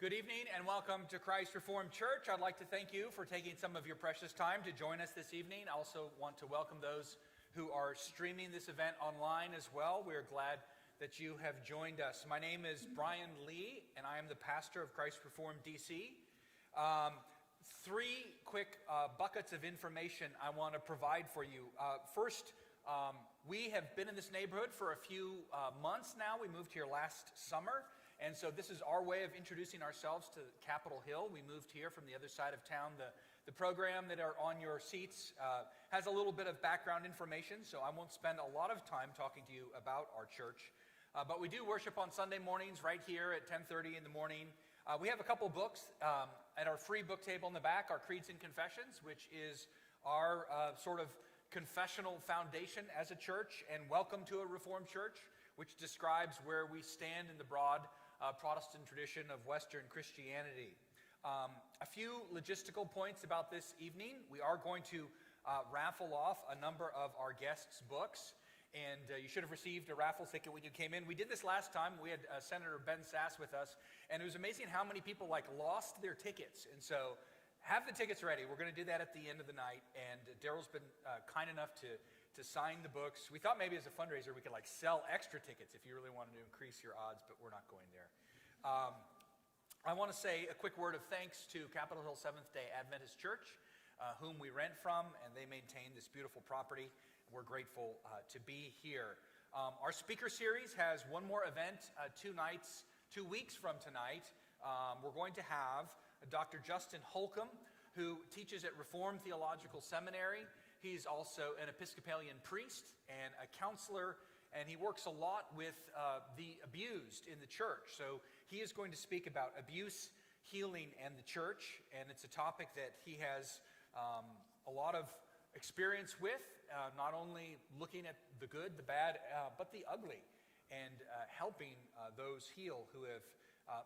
Good evening and welcome to Christ Reformed Church. I'd like to thank you for taking some of your precious time to join us this evening. I also want to welcome those who are streaming this event online as well. We're glad that you have joined us. My name is Brian Lee, and I am the pastor of Christ Reformed DC. Three quick buckets of information I want to provide for you. First, we have been in this neighborhood for a few months now. We moved here last summer. And so this is our way of introducing ourselves to Capitol Hill. We moved here from the other side of town. The program that are on your seats has a little bit of background information, so I won't spend a lot of time talking to you about our church. But we do worship on Sunday mornings right here at 10:30 in the morning. We have a couple books at our free book table in the back, our Creeds and Confessions, which is our sort of confessional foundation as a church, and Welcome to a Reformed Church, which describes where we stand in the broad Protestant tradition of Western Christianity. A few logistical points about this evening. We are going to raffle off a number of our guests' books, and you should have received a raffle ticket when you came in. We did this last time. We had Senator Ben Sass with us, and it was amazing how many people lost their tickets. And so have the tickets ready. We're going to do that at the end of the night, and Darryl's been kind enough to sign the books. We thought maybe as a fundraiser we could sell extra tickets if you really wanted to increase your odds, but we're not going there. I want to say a quick word of thanks to Capitol Hill Seventh-day Adventist Church, whom we rent from, and they maintain this beautiful property. We're grateful to be here. Our speaker series has one more event, 2 weeks from tonight. We're going to have Dr. Justin Holcomb, who teaches at Reformed Theological Seminary. He's also an Episcopalian priest and a counselor, and he works a lot with the abused in the church. So he is going to speak about abuse, healing, and the church, and it's a topic that he has a lot of experience with, not only looking at the good, the bad, but the ugly, and helping those heal who have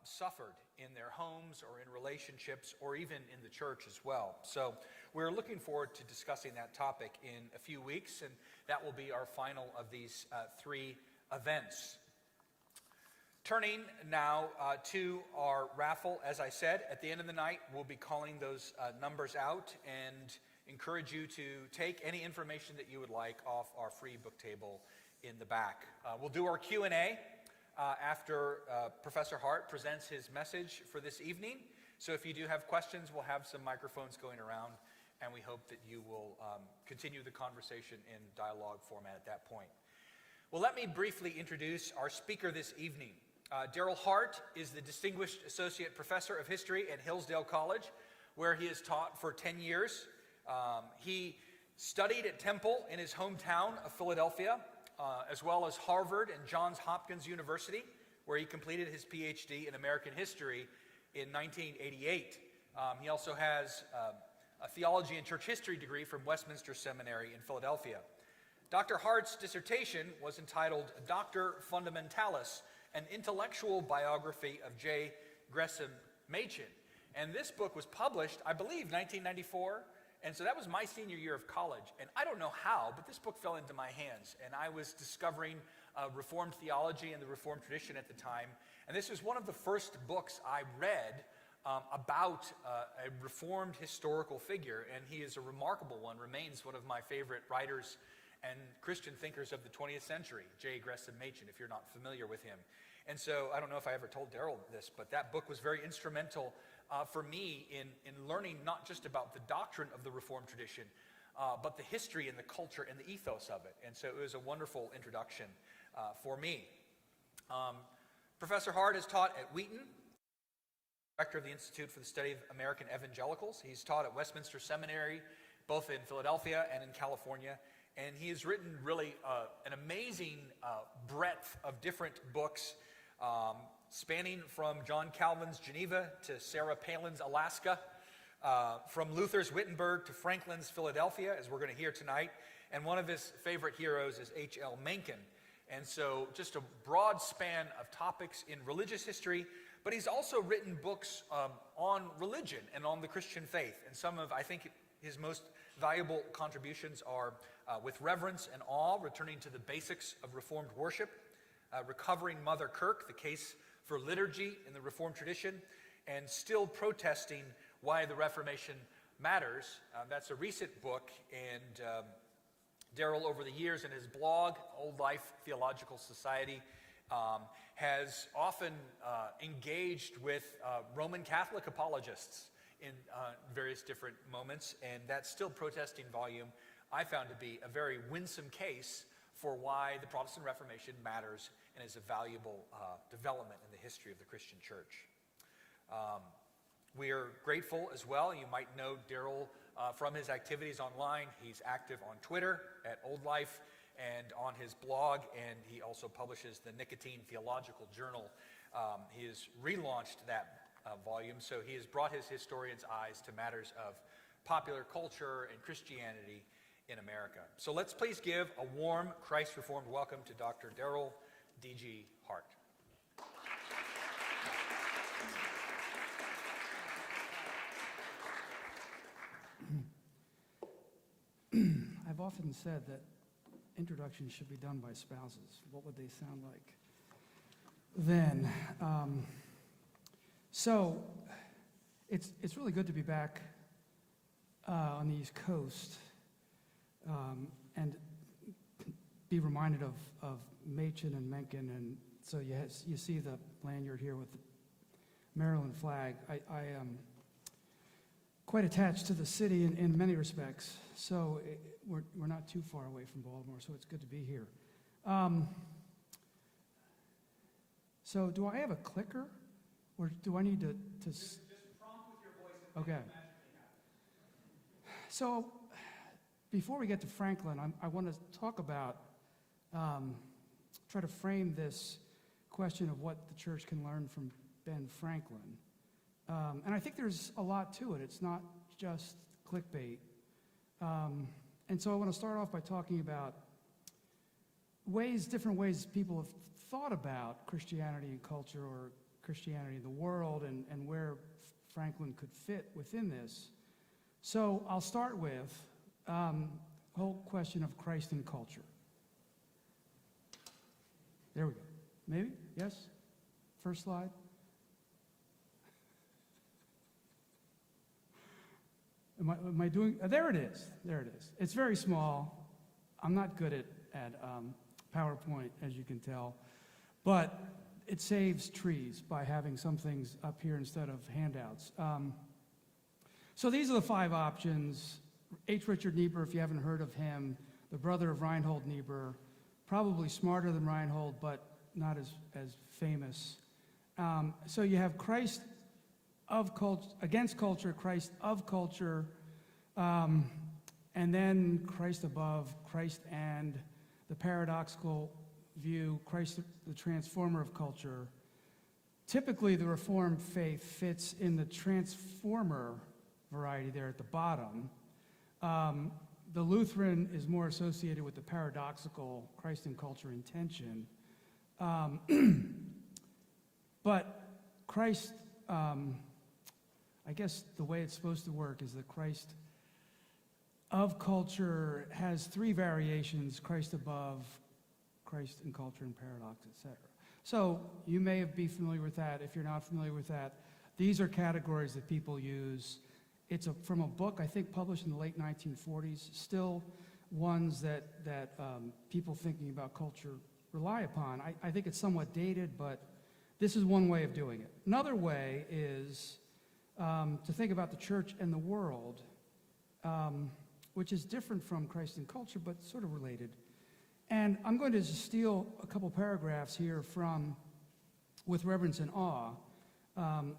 suffered in their homes or in relationships or even in the church as well. So we're looking forward to discussing that topic in a few weeks, and that will be our final of these three events. Turning now to our raffle, as I said, at the end of the night, we'll be calling those numbers out and encourage you to take any information that you would like off our free book table in the back. We'll do our Q&A after Professor Hart presents his message for this evening. So if you do have questions, we'll have some microphones going around, and we hope that you will continue the conversation in dialogue format at that point. Well, let me briefly introduce our speaker this evening. Darryl Hart is the Distinguished Associate Professor of History at HILLSDALE College, where he has taught for 10 years. He studied at Temple in his hometown of Philadelphia, as well as Harvard and Johns Hopkins University, where he completed his PhD in American history in 1988. He also has a theology and church history degree from Westminster Seminary in Philadelphia. Dr. Hart's dissertation was entitled Doctor Fundamentalis, an intellectual biography of J. Gresham Machen. And this book was published, I believe, 1994. And so that was my senior year of college, and I don't know how, but this book fell into my hands, and I was discovering Reformed theology and the Reformed tradition at the time, and this was one of the first books I read about a Reformed historical figure, and he is a remarkable one, remains one of my favorite writers and Christian thinkers of the 20th century, J. Gresham Machen, if you're not familiar with him. And so I don't know if I ever told Darryl this, but that book was very instrumental for me in learning not just about the doctrine of the Reformed tradition, but the history and the culture and the ethos of it. And so it was a wonderful introduction for me. Professor Hart has taught at Wheaton, director of the Institute for the Study of American Evangelicals. He's taught at Westminster Seminary, both in Philadelphia and in California. And he has written really an amazing breadth of different books, spanning from John Calvin's Geneva to Sarah Palin's Alaska, from Luther's Wittenberg to Franklin's Philadelphia, as we're going to hear tonight. And one of his favorite heroes is H.L. Mencken. And so just a broad span of topics in religious history, but he's also written books on religion and on the Christian faith. And some of, I think, his most valuable contributions are With Reverence and Awe, returning to the basics of Reformed worship, Recovering Mother Kirk, the case for liturgy in the Reformed tradition, and still protesting why the Reformation matters. That's a recent book, and Darryl, over the years in his blog, Old Life Theological Society, has often engaged with Roman Catholic apologists in various different moments, and that still protesting volume I found to be a very winsome case for why the Protestant Reformation matters and is a valuable development in the history of the Christian church. We are grateful as well. You might know Darryl from his activities online. He's active on Twitter at Old Life and on his blog, and he also publishes the Nicotine Theological Journal. He has relaunched that volume, so he has brought his historian's eyes to matters of popular culture and Christianity in America. So let's please give a warm Christ-Reformed welcome to Dr. Darryl D.G. Hart. I've often said that introductions should be done by spouses. What would they sound like then? So it's really good to be back on the East Coast and be reminded of Machen and Mencken. And so you see the lanyard here with the Maryland flag. I am quite attached to the city in many respects. So we're not too far away from Baltimore, so it's good to be here. So do I have a clicker, or do I need to Just prompt with your voice and okay. magically happen. So before we get to Franklin, I want to talk about, try to frame this question of what the church can learn from Ben Franklin. And I think there's a lot to it. It's not just clickbait. And so I want to start off by talking about different ways people have thought about Christianity and culture, or Christianity in the world, and where Franklin could fit within this. So I'll start with the whole question of Christ and culture. There we go. Maybe? Yes? First slide. Am I doing? There it is. There it is. It's very small. I'm not good at PowerPoint, as you can tell, but it saves trees by having some things up here instead of handouts. So these are the 5 options. H. Richard Niebuhr, if you haven't heard of him, the brother of Reinhold Niebuhr, probably smarter than Reinhold, but not as famous. So you have Christ of culture, against culture, Christ of culture, and then Christ above, Christ and the paradoxical view, Christ the transformer of culture. Typically, the Reformed faith fits in the transformer variety there at the bottom. The Lutheran is more associated with the paradoxical Christ and culture intention. But Christ, I guess the way it's supposed to work is that Christ of culture has 3 variations: Christ above, Christ in culture, and paradox, etc. So you may be familiar with that. If you're not familiar with that, these are categories that people use. It's from a book, I think, published in the late 1940s, still ones that people thinking about culture rely upon. I think it's somewhat dated, but this is one way of doing it. Another way is to think about the church and the world, which is different from Christ and culture, but sort of related. And I'm going to just steal a couple paragraphs here from With Reverence and Awe,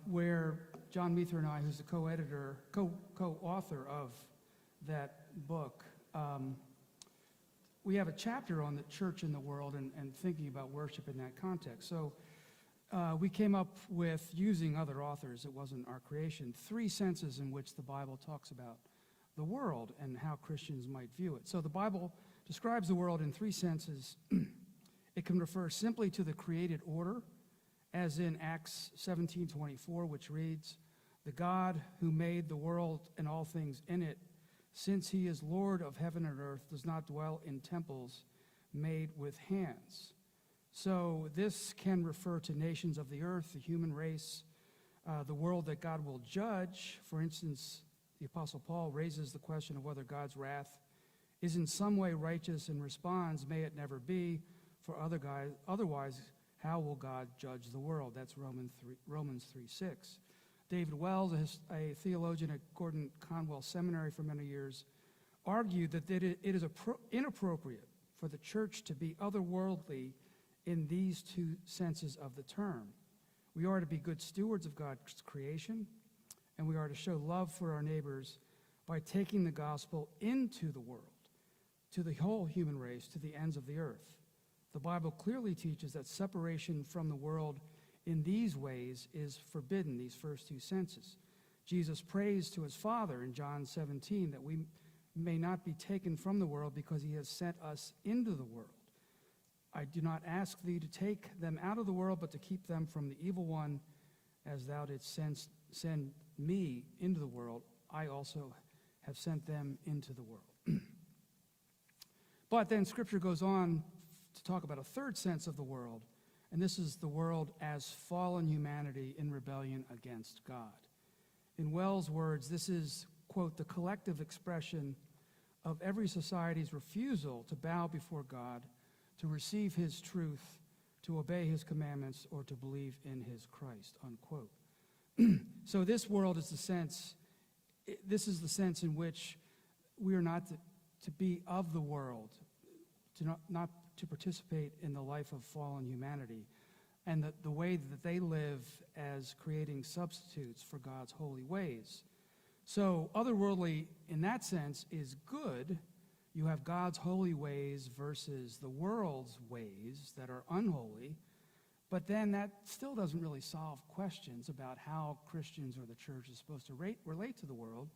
where John Meether and I, who's the co-author of that book, we have a chapter on the church and the world and thinking about worship in that context. So we came up with, using other authors, it wasn't our creation, 3 senses in which the Bible talks about the world and how Christians might view it. So the Bible describes the world in 3 senses. It can refer simply to the created order, as in Acts 17:24, which reads, "The God who made the world and all things in it, since he is Lord of heaven and earth, does not dwell in temples made with hands." So this can refer to nations of the earth, the human race, the world that God will judge. For instance, the Apostle Paul raises the question of whether God's wrath is in some way righteous and responds, may it never be, for otherwise, how will God judge the world? That's Romans 3:6. David Wells, a theologian at Gordon Conwell Seminary for many years, argued that it is inappropriate for the church to be otherworldly in these two senses of the term. We are to be good stewards of God's creation, and we are to show love for our neighbors by taking the gospel into the world, to the whole human race, to the ends of the earth. The Bible clearly teaches that separation from the world in these ways is forbidden, these first two senses. Jesus prays to his Father in John 17 that we may not be taken from the world because he has sent us into the world. I do not ask thee to take them out of the world, but to keep them from the evil one. As thou didst send me into the world, I also have sent them into the world. But then Scripture goes on to talk about a third sense of the world, and this is the world as fallen humanity in rebellion against God. In Wells' words, this is, quote, the collective expression of every society's refusal to bow before God, to receive his truth, to obey his commandments, or to believe in his Christ, unquote. So this world is this is the sense in which we are not to be of the world, not to participate in the life of fallen humanity, and the way that they live as creating substitutes for God's holy ways. So otherworldly, in that sense, is good. You have God's holy ways versus the world's ways that are unholy, but then that still doesn't really solve questions about how Christians or the church is supposed to relate to the world.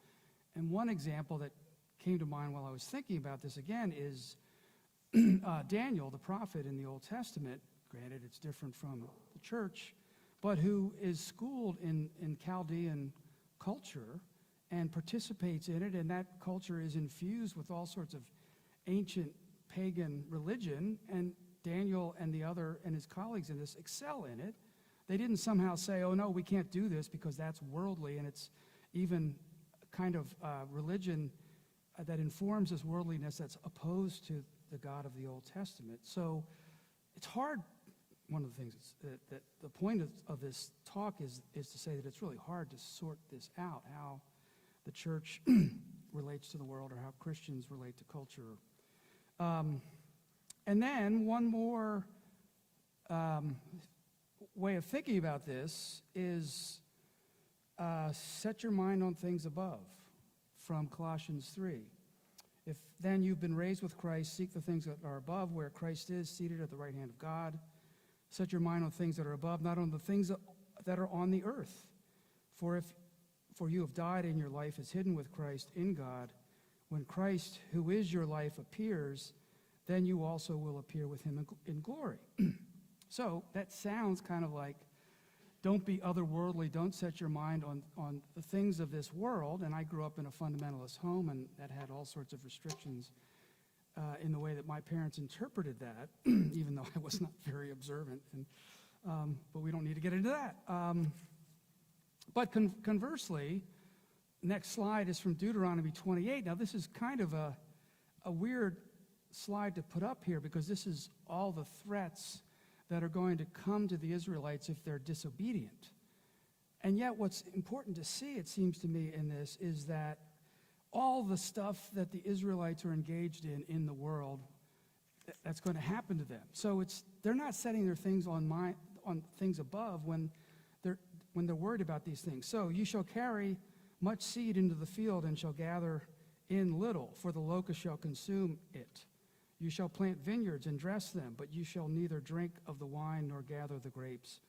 And one example that came to mind while I was thinking about this again is Daniel, the prophet in the Old Testament. Granted, it's different from the church, but who is schooled in Chaldean culture and participates in it, and that culture is infused with all sorts of ancient pagan religion, and Daniel and his colleagues in this excel in it. They didn't somehow say, oh no, we can't do this because that's worldly, and it's even kind of religion that informs this worldliness that's opposed to the God of the Old Testament. So it's hard. One of the things that the point of this talk is to say that it's really hard to sort this out, how the church relates to the world or how Christians relate to culture. And then one more way of thinking about this is set your mind on things above, from Colossians 3. If then you've been raised with Christ, seek the things that are above, where Christ is, seated at the right hand of God. Set your mind on things that are above, not on the things that are on the earth. For you have died, and your life is hidden with Christ in God. When Christ, who is your life, appears, then you also will appear with him in glory. So that sounds kind of like, don't be otherworldly, don't set your mind on the things of this world. And I grew up in a fundamentalist home, and that had all sorts of restrictions in the way that my parents interpreted that, even though I was not very observant. But we don't need to get into that. But conversely, next slide is from Deuteronomy 28. Now, this is kind of a weird slide to put up here because this is all the threats that are going to come to the Israelites if they're disobedient. And yet what's important to see, it seems to me, in this is that all the stuff that the Israelites are engaged in the world, that's going to happen to them. So they're not setting their things on things above when they're worried about these things. So you shall carry much seed into the field and shall gather in little, for the locust shall consume it. You shall plant vineyards and dress them, but you shall neither drink of the wine nor gather the grapes,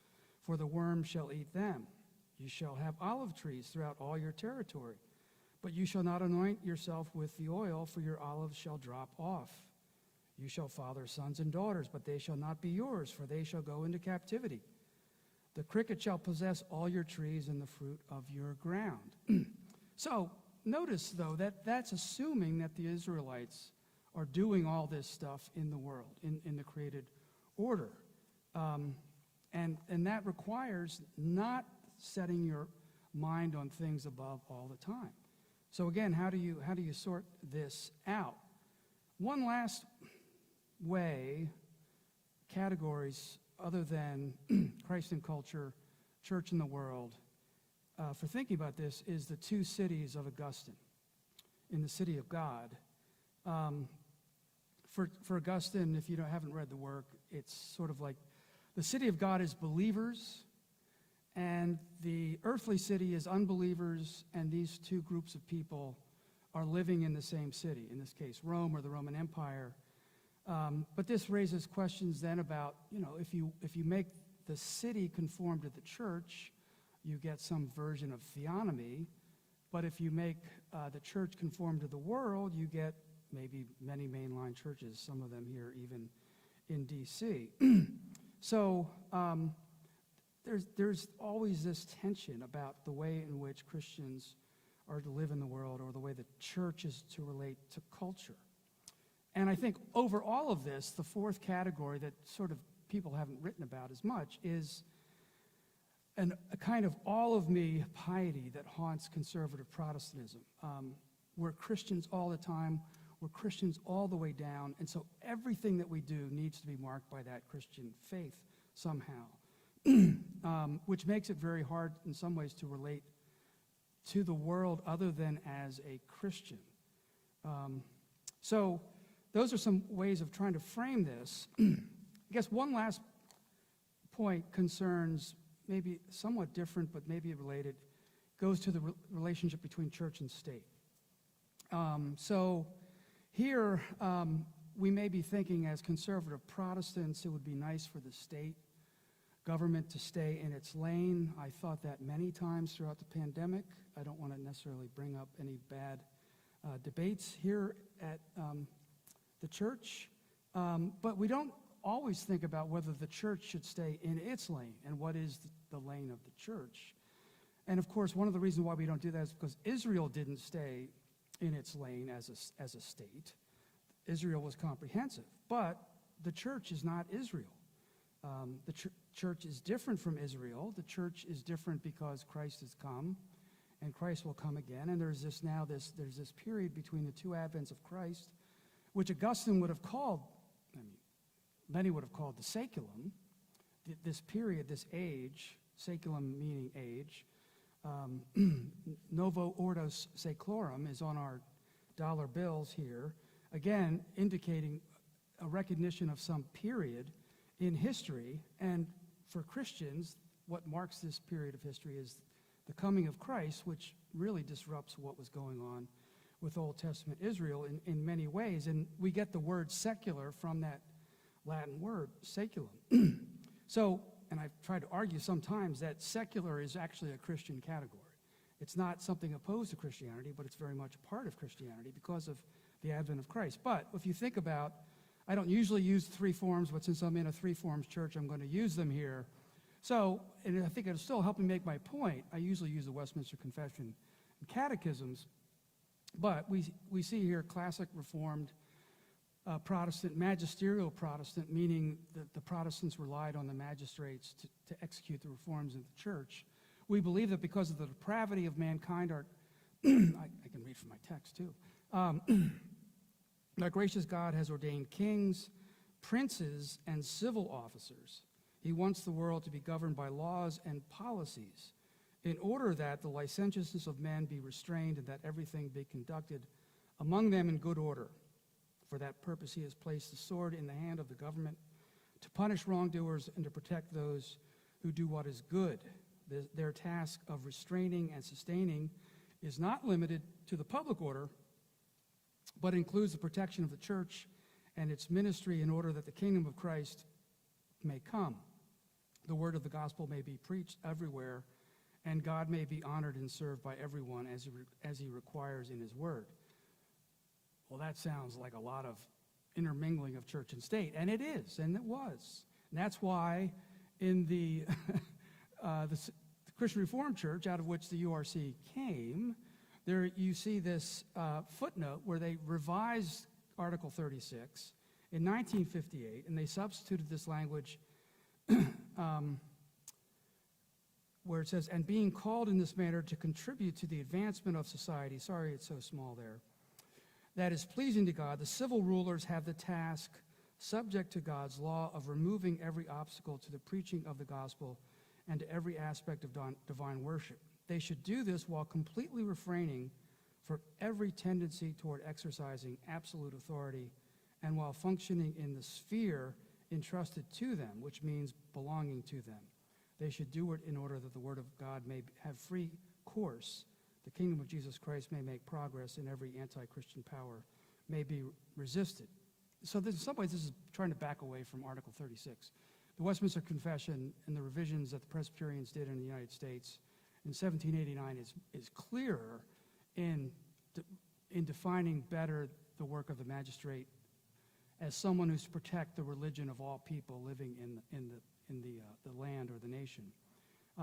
for the worm shall eat them. You shall have olive trees throughout all your territory, but you shall not anoint yourself with the oil, for your olives shall drop off. You shall father sons and daughters, but they shall not be yours, for they shall go into captivity. The cricket shall possess all your trees and the fruit of your ground. So notice, though, that that's assuming that the Israelites are doing all this stuff in the world, in the created order. And that requires not setting your mind on things above all the time. So again, how do you sort this out? One last way, categories other than Christ and culture, church in the world, for thinking about this is the two cities of Augustine in the city of God. For Augustine, if you haven't read the work, it's sort of like the city of God is believers, and the earthly city is unbelievers, and these two groups of people are living in the same city, in this case, Rome or the Roman Empire. But this raises questions then about, if you make the city conform to the church, you get some version of theonomy. But if you make the church conform to the world, you get maybe many mainline churches, some of them here even in D.C. So there's always this tension about the way in which Christians are to live in the world, or the way the church is to relate to culture. And I think over all of this, the fourth category that sort of people haven't written about as much is a kind of all-of-me piety that haunts conservative Protestantism. We're Christians all the time. We're Christians all the way down. And so everything that we do needs to be marked by that Christian faith somehow, which makes it very hard in some ways to relate to the world other than as a Christian. So those are some ways of trying to frame this. I guess one last point concerns, maybe somewhat different but maybe related, goes to the relationship between church and state. So here we may be thinking as conservative Protestants it would be nice for the state government to stay in its lane. I thought that many times throughout the pandemic. I don't want to necessarily bring up any bad debates here at the church, but we don't always think about whether the church should stay in its lane and what is the lane of the church. And of course, one of the reasons why we don't do that is because Israel didn't stay in its lane as a state. Israel was comprehensive, but the church is not Israel. The church is different from Israel. The church is different because Christ has come, and Christ will come again. And there's this period between the two advents of Christ, which Augustine would have called, many would have called the saeculum. This period, this age, saeculum meaning age. Novo Ordos Seclorum is on our dollar bills here, again indicating a recognition of some period in history. And for Christians, what marks this period of history is the coming of Christ, which really disrupts what was going on with Old Testament Israel in many ways. And we get the word secular from that Latin word, saeculum. So, and I've tried to argue sometimes that secular is actually a Christian category. It's not something opposed to Christianity, but it's very much a part of Christianity because of the advent of Christ. But if you think about, I don't usually use three forms, but since I'm in a three forms church, I'm going to use them here. So, and I think it'll still help me make my point. I usually use the Westminster Confession and Catechisms, but we see here classic Reformed Protestant, magisterial Protestant, meaning that the Protestants relied on the magistrates to execute the reforms in the church. We believe that because of the depravity of mankind, I can read from my text too, our gracious God has ordained kings, princes, and civil officers. He wants the world to be governed by laws and policies in order that the licentiousness of men be restrained and that everything be conducted among them in good order. For that purpose he has placed the sword in the hand of the government to punish wrongdoers and to protect those who do what is good. Their task of restraining and sustaining is not limited to the public order, but includes the protection of the church and its ministry in order that the kingdom of Christ may come. The word of the gospel may be preached everywhere, and God may be honored and served by everyone as he requires in his word. Well, that sounds like a lot of intermingling of church and state, and it is, and it was. And that's why in the Christian Reformed Church, out of which the URC came, there you see this footnote where they revised Article 36 in 1958, and they substituted this language, where it says, and being called in this manner to contribute to the advancement of society, sorry it's so small there, that is pleasing to God, the civil rulers have the task, subject to God's law, of removing every obstacle to the preaching of the gospel and to every aspect of divine worship. They should do this while completely refraining from every tendency toward exercising absolute authority and while functioning in the sphere entrusted to them, which means belonging to them. They should do it in order that the word of God may have free course, the kingdom of Jesus Christ may make progress, and every anti-Christian power may be resisted. So in some ways, this is trying to back away from Article 36. The Westminster Confession and the revisions that the Presbyterians did in the United States in 1789 is clearer in defining better the work of the magistrate as someone who's to protect the religion of all people living in the land or the nation.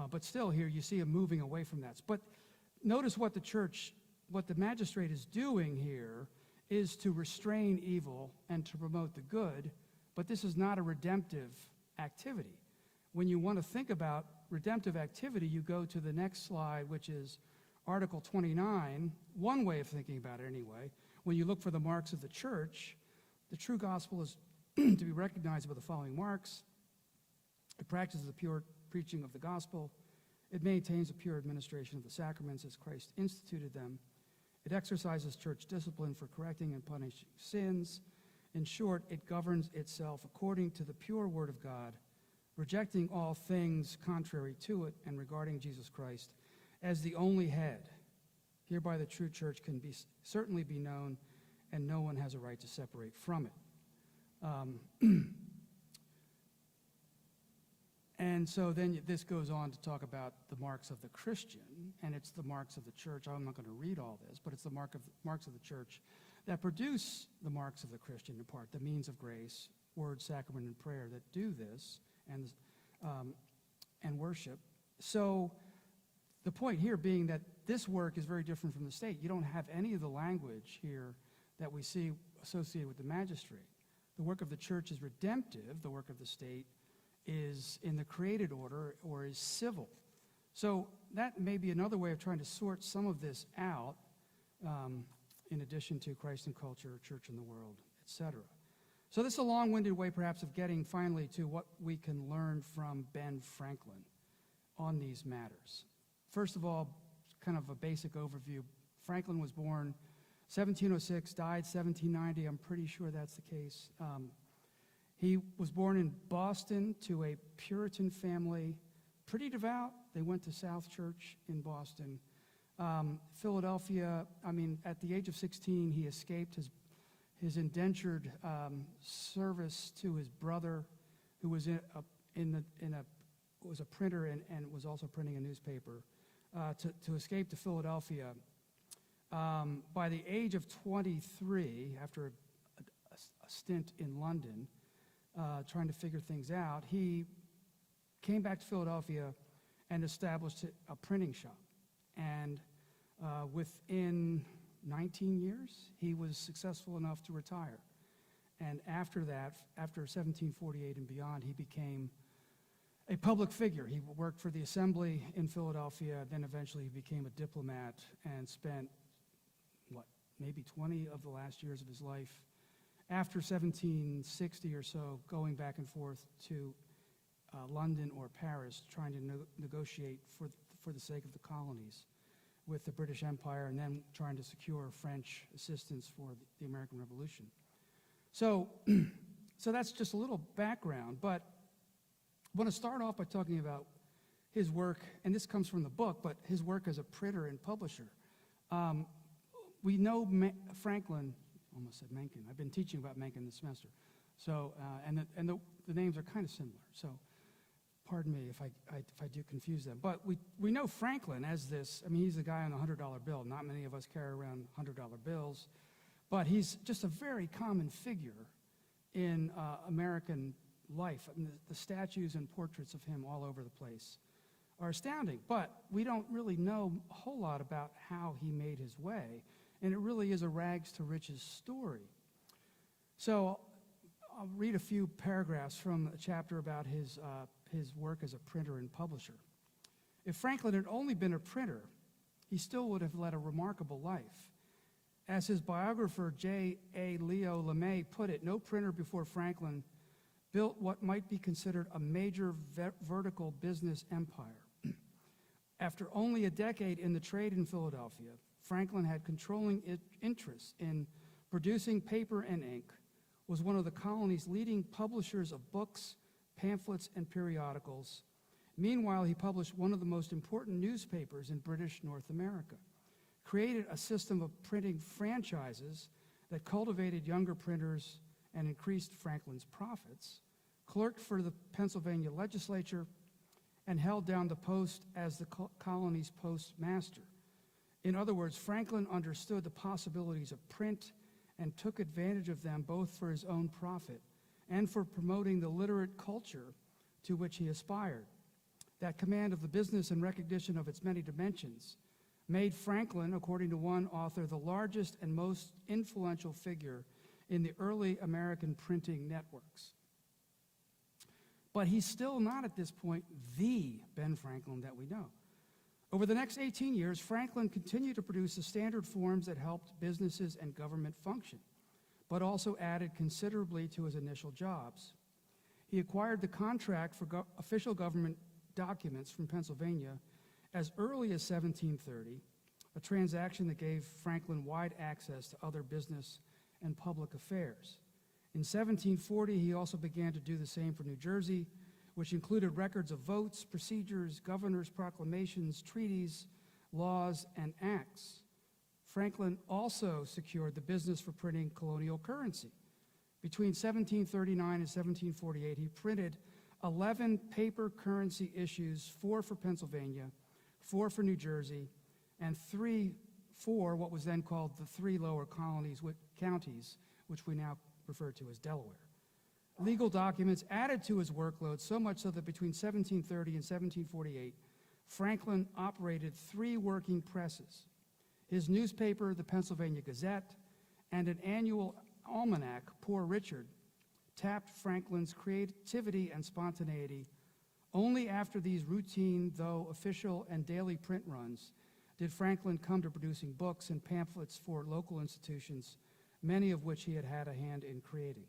But still here you see him moving away from that. But notice what the magistrate is doing here is to restrain evil and to promote the good, but this is not a redemptive activity. When you want to think about redemptive activity, you go to the next slide, which is Article 29, one way of thinking about it anyway. When you look for the marks of the church, the true gospel is to be recognized by the following marks. It practices the pure preaching of the gospel. It maintains a pure administration of the sacraments as Christ instituted them. It exercises church discipline for correcting and punishing sins. In short, it governs itself according to the pure word of God, rejecting all things contrary to it and regarding Jesus Christ as the only head. Hereby the true church can certainly be known, and no one has a right to separate from it. And so then this goes on to talk about the marks of the Christian, and it's the marks of the church. I'm not going to read all this, but it's the marks of the church that produce the marks of the Christian in part, the means of grace, word, sacrament, and prayer that do this, and worship. So the point here being that this work is very different from the state. You don't have any of the language here that we see associated with the magistrate. The work of the church is redemptive. The work of the state is in the created order or is civil. So that may be another way of trying to sort some of this out, in addition to Christ and culture, church in the world, etc. So this is a long-winded way perhaps of getting finally to what we can learn from Ben Franklin on these matters. First of all, kind of a basic overview. Franklin was born 1706, died 1790. I'm pretty sure that's the case. He was born in Boston to a Puritan family, pretty devout. They went to South Church in Boston. Philadelphia, at the age of 16, he escaped his indentured service to his brother, who was was a printer and was also printing a newspaper, to escape to Philadelphia. By the age of 23, after a stint in London, trying to figure things out, he came back to Philadelphia and established a printing shop. And within 19 years, he was successful enough to retire. And after that, after 1748 and beyond, he became a public figure. He worked for the Assembly in Philadelphia, then eventually he became a diplomat and spent, maybe 20 of the last years of his life, after 1760 or so, going back and forth to London or Paris, trying to negotiate for the sake of the colonies with the British Empire, and then trying to secure French assistance for the American Revolution. So that's just a little background, but I want to start off by talking about his work, and this comes from the book, but his work as a printer and publisher. We know Franklin, almost said Mencken. I've been teaching about Mencken this semester. So, and the names are kind of similar. So, pardon me if I do confuse them. But we know Franklin as this. He's the guy on the $100 bill. Not many of us carry around $100 bills, but he's just a very common figure in American life. The statues and portraits of him all over the place are astounding. But we don't really know a whole lot about how he made his way. And it really is a rags to riches story. So I'll read a few paragraphs from a chapter about his work as a printer and publisher. If Franklin had only been a printer, he still would have led a remarkable life. As his biographer J.A. Leo LeMay put it, no printer before Franklin built what might be considered a major vertical business empire. After only a decade in the trade in Philadelphia, Franklin had controlling interests in producing paper and ink, was one of the colony's leading publishers of books, pamphlets, and periodicals. Meanwhile, he published one of the most important newspapers in British North America, created a system of printing franchises that cultivated younger printers and increased Franklin's profits, clerked for the Pennsylvania legislature, and held down the post as the colony's postmaster. In other words, Franklin understood the possibilities of print and took advantage of them both for his own profit and for promoting the literate culture to which he aspired. That command of the business and recognition of its many dimensions made Franklin, according to one author, the largest and most influential figure in the early American printing networks. But he's still not at this point the Ben Franklin that we know. Over the next 18 years, Franklin continued to produce the standard forms that helped businesses and government function, but also added considerably to his initial jobs. He acquired the contract for official government documents from Pennsylvania as early as 1730, a transaction that gave Franklin wide access to other business and public affairs. In 1740, he also began to do the same for New Jersey, which included records of votes, procedures, governor's proclamations, treaties, laws, and acts. Franklin also secured the business for printing colonial currency. Between 1739 and 1748, he printed 11 paper currency issues, 4 for Pennsylvania, 4 for New Jersey, and 3 for what was then called the 3 lower counties, which we now refer to as Delaware. Legal documents added to his workload so much so that between 1730 and 1748, Franklin operated 3 working presses. His newspaper, the Pennsylvania Gazette, and an annual almanac, Poor Richard, tapped Franklin's creativity and spontaneity. Only after these routine, though official and daily print runs, did Franklin come to producing books and pamphlets for local institutions, many of which he had had a hand in creating.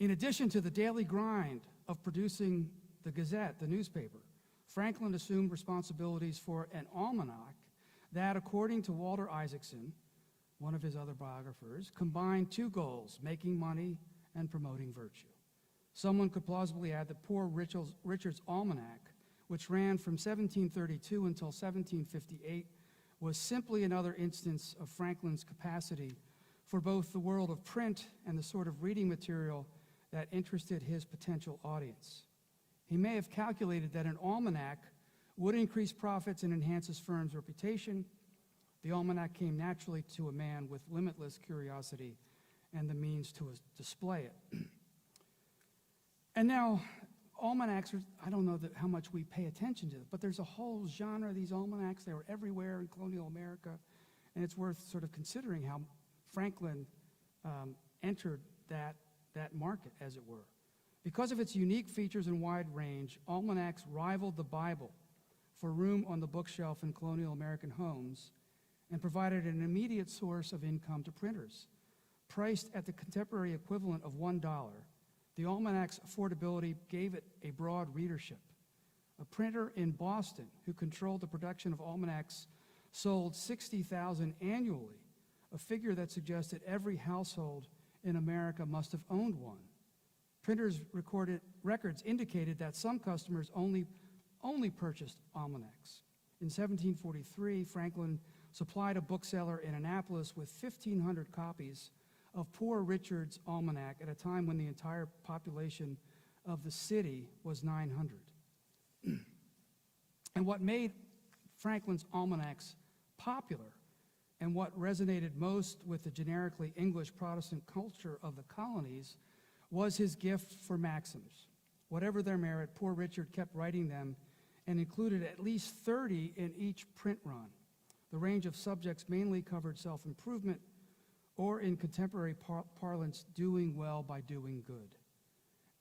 In addition to the daily grind of producing the Gazette, the newspaper, Franklin assumed responsibilities for an almanac that, according to Walter Isaacson, one of his other biographers, combined 2 goals, making money and promoting virtue. Someone could plausibly add that Poor Richard's Almanac, which ran from 1732 until 1758, was simply another instance of Franklin's capacity for both the world of print and the sort of reading material that interested his potential audience. He may have calculated that an almanac would increase profits and enhance his firm's reputation. The almanac came naturally to a man with limitless curiosity and the means to display it. And now, almanacs, I don't know how much we pay attention to them, but there's a whole genre of these almanacs. They were everywhere in colonial America, and it's worth sort of considering how Franklin entered that market, as it were. Because of its unique features and wide range, almanacs rivaled the Bible for room on the bookshelf in colonial American homes and provided an immediate source of income to printers. Priced at the contemporary equivalent of $1, the almanac's affordability gave it a broad readership. A printer in Boston who controlled the production of almanacs sold 60,000 annually, a figure that suggested every household in America must have owned one. Printers' records indicated that some customers only purchased almanacs. In 1743, Franklin supplied a bookseller in Annapolis with 1,500 copies of Poor Richard's Almanac at a time when the entire population of the city was 900. And what made Franklin's almanacs popular and what resonated most with the generically English Protestant culture of the colonies was his gift for maxims. Whatever their merit, Poor Richard kept writing them and included at least 30 in each print run. The range of subjects mainly covered self-improvement, or in contemporary parlance, doing well by doing good.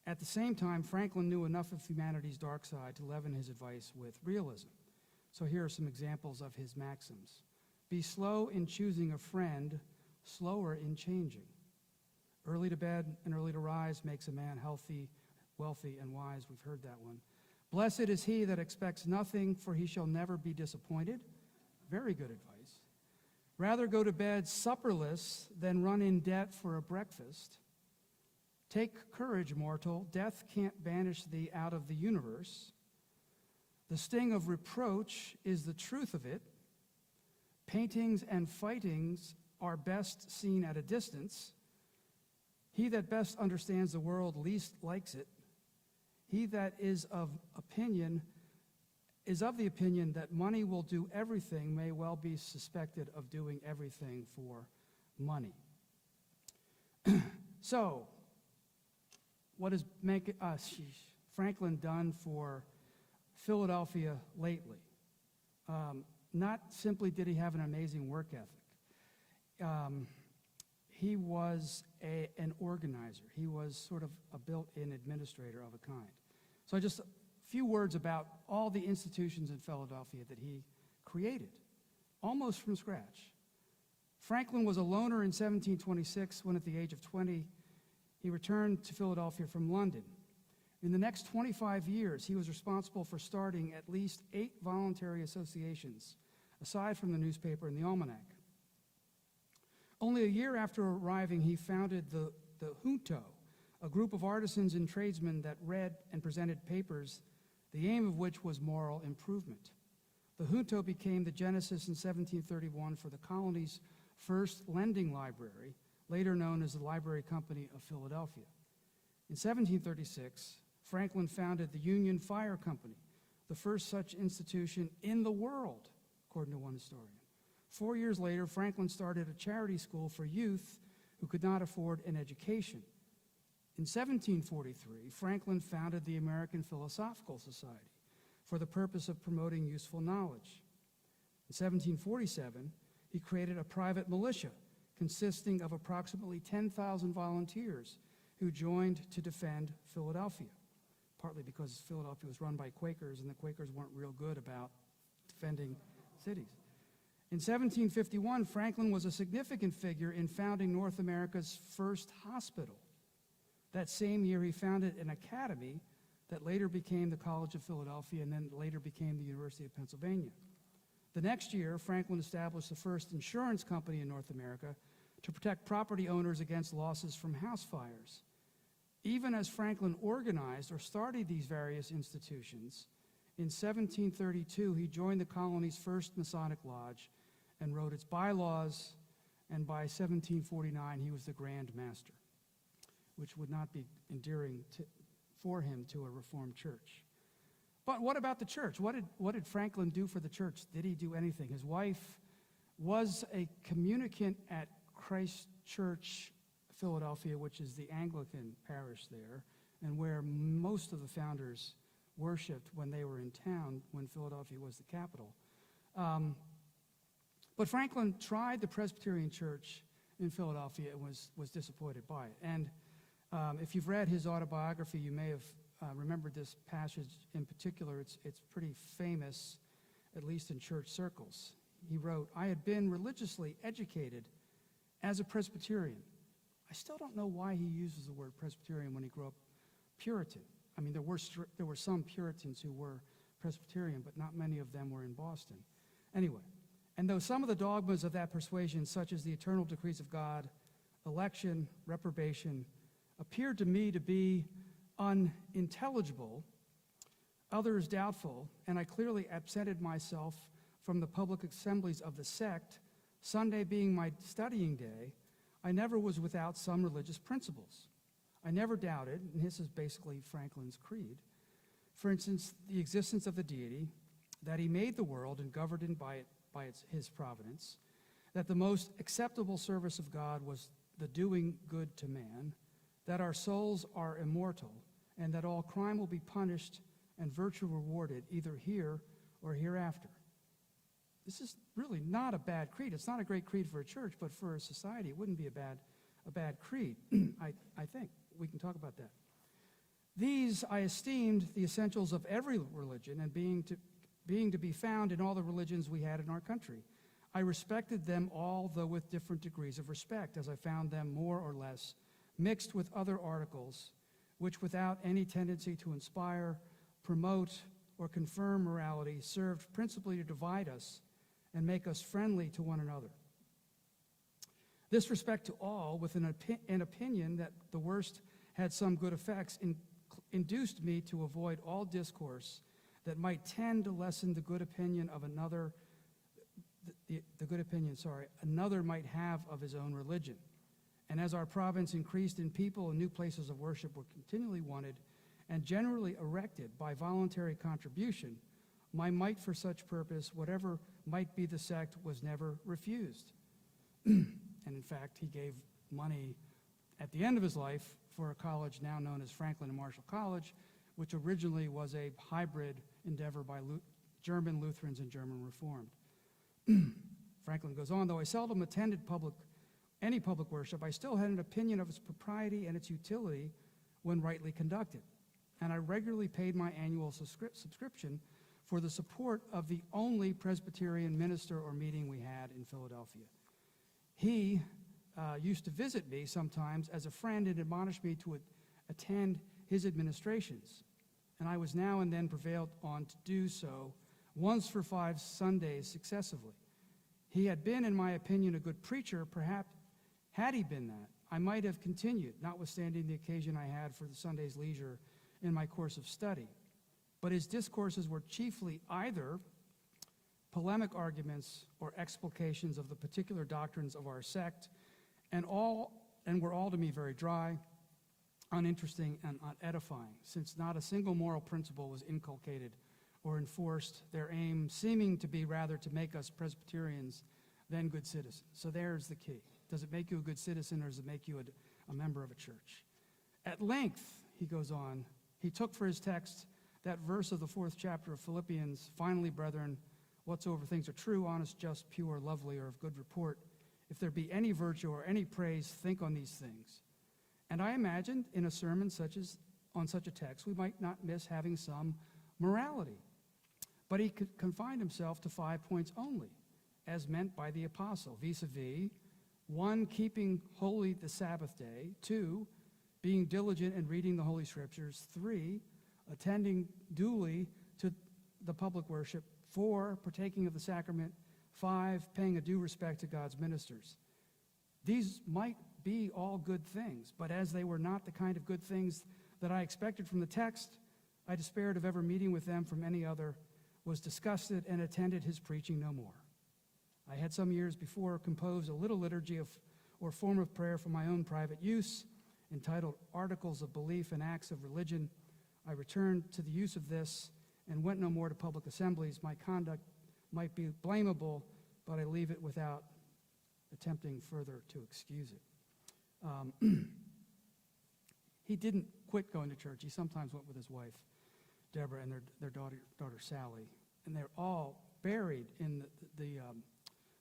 At the same time, Franklin knew enough of humanity's dark side to leaven his advice with realism. So here are some examples of his maxims. Be slow in choosing a friend, slower in changing. Early to bed and early to rise makes a man healthy, wealthy, and wise. We've heard that one. Blessed is he that expects nothing, for he shall never be disappointed. Very good advice. Rather go to bed supperless than run in debt for a breakfast. Take courage, mortal. Death can't banish thee out of the universe. The sting of reproach is the truth of it. Paintings and fightings are best seen at a distance. He that best understands the world least likes it. He that is of the opinion that money will do everything may well be suspected of doing everything for money. So, what has Franklin done for Philadelphia lately? Not simply did he have an amazing work ethic. He was an organizer. He was sort of a built-in administrator of a kind. So just a few words about all the institutions in Philadelphia that he created, almost from scratch. Franklin was a loner in 1726 when at the age of 20, he returned to Philadelphia from London. In the next 25 years, he was responsible for starting at least 8 voluntary associations, aside from the newspaper and the almanac. Only a year after arriving, he founded the Junto, a group of artisans and tradesmen that read and presented papers, the aim of which was moral improvement. The Junto became the genesis in 1731 for the colony's first lending library, later known as the Library Company of Philadelphia. In 1736, Franklin founded the Union Fire Company, the first such institution in the world, according to one historian. 4 years later, Franklin started a charity school for youth who could not afford an education. In 1743, Franklin founded the American Philosophical Society for the purpose of promoting useful knowledge. In 1747, he created a private militia consisting of approximately 10,000 volunteers who joined to defend Philadelphia, partly because Philadelphia was run by Quakers, and the Quakers weren't real good about defending cities. In 1751, Franklin was a significant figure in founding North America's first hospital. That same year, he founded an academy that later became the College of Philadelphia and then later became the University of Pennsylvania. The next year, Franklin established the first insurance company in North America to protect property owners against losses from house fires. Even as Franklin organized or started these various institutions, in 1732, he joined the colony's first Masonic lodge and wrote its bylaws, and by 1749, he was the Grand Master, which would not be endearing for him to a Reformed church. But what about the church? What did Franklin do for the church? Did he do anything? His wife was a communicant at Christ Church, Philadelphia, which is the Anglican parish there, and where most of the founders worshipped when they were in town, when Philadelphia was the capital. But Franklin tried the Presbyterian Church in Philadelphia and was disappointed by it. And if you've read his autobiography, you may have remembered this passage in particular. It's pretty famous, at least in church circles. He wrote, "I had been religiously educated as a Presbyterian." I still don't know why he uses the word Presbyterian when he grew up Puritan. I mean, there were some Puritans who were Presbyterian, but not many of them were in Boston. Anyway, and though some of the dogmas of that persuasion, such as the eternal decrees of God, election, reprobation, appeared to me to be unintelligible, others doubtful, and I clearly absented myself from the public assemblies of the sect, Sunday being my studying day, I never was without some religious principles. I never doubted, and this is basically Franklin's creed, for instance, the existence of the deity, that he made the world and governed it by his providence, that the most acceptable service of God was the doing good to man, that our souls are immortal, and that all crime will be punished and virtue rewarded either here or hereafter. This is really not a bad creed. It's not a great creed for a church, but for a society, it wouldn't be a bad creed, I think. We can talk about that. These I esteemed the essentials of every religion, and being to be found in all the religions we had in our country. I respected them all, though with different degrees of respect, as I found them more or less mixed with other articles, which without any tendency to inspire, promote, or confirm morality, served principally to divide us and make us friendly to one another. This respect to all, with an opinion that the worst had some good effects, induced me to avoid all discourse that might tend to lessen the good opinion of another, another might have of his own religion. And as our province increased in people and new places of worship were continually wanted and generally erected by voluntary contribution, my might for such purpose, whatever might be the sect, was never refused. And in fact, he gave money at the end of his life for a college now known as Franklin and Marshall College, which originally was a hybrid endeavor by German Lutherans and German Reformed. Franklin goes on, though I seldom attended any public worship, I still had an opinion of its propriety and its utility when rightly conducted. And I regularly paid my annual subscription for the support of the only Presbyterian minister or meeting we had in Philadelphia. He used to visit me sometimes as a friend and admonished me to attend his administrations. And I was now and then prevailed on to do so once for 5 Sundays successively. He had been, in my opinion, a good preacher. Perhaps had he been that, I might have continued, notwithstanding the occasion I had for the Sunday's leisure in my course of study. But his discourses were chiefly either polemic arguments or explications of the particular doctrines of our sect, and were all to me very dry, uninteresting, and unedifying, since not a single moral principle was inculcated or enforced, their aim seeming to be rather to make us Presbyterians than good citizens. So there's the key. Does it make you a good citizen, or does it make you a member of a church? At length, he goes on, he took for his text that verse of the 4th chapter of Philippians, finally, brethren, whatsoever things are true, honest, just, pure, lovely, or of good report, if there be any virtue or any praise, think on these things. And I imagined in a sermon on such a text, we might not miss having some morality. But he confined himself to 5 points only, as meant by the apostle, vis-a-vis, 1, keeping holy the Sabbath day, 2, being diligent in reading the Holy Scriptures, 3, attending duly to the public worship, 4, partaking of the sacrament, 5, paying a due respect to God's ministers. These might be all good things, but as they were not the kind of good things that I expected from the text, I despaired of ever meeting with them from any other, was disgusted, and attended his preaching no more. I had some years before composed a little liturgy or form of prayer for my own private use, entitled Articles of Belief and Acts of Religion. I returned to the use of this and went no more to public assemblies. My conduct might be blamable, but I leave it without attempting further to excuse it. He didn't quit going to church. He sometimes went with his wife, Deborah, and their daughter Sally, and they're all buried in the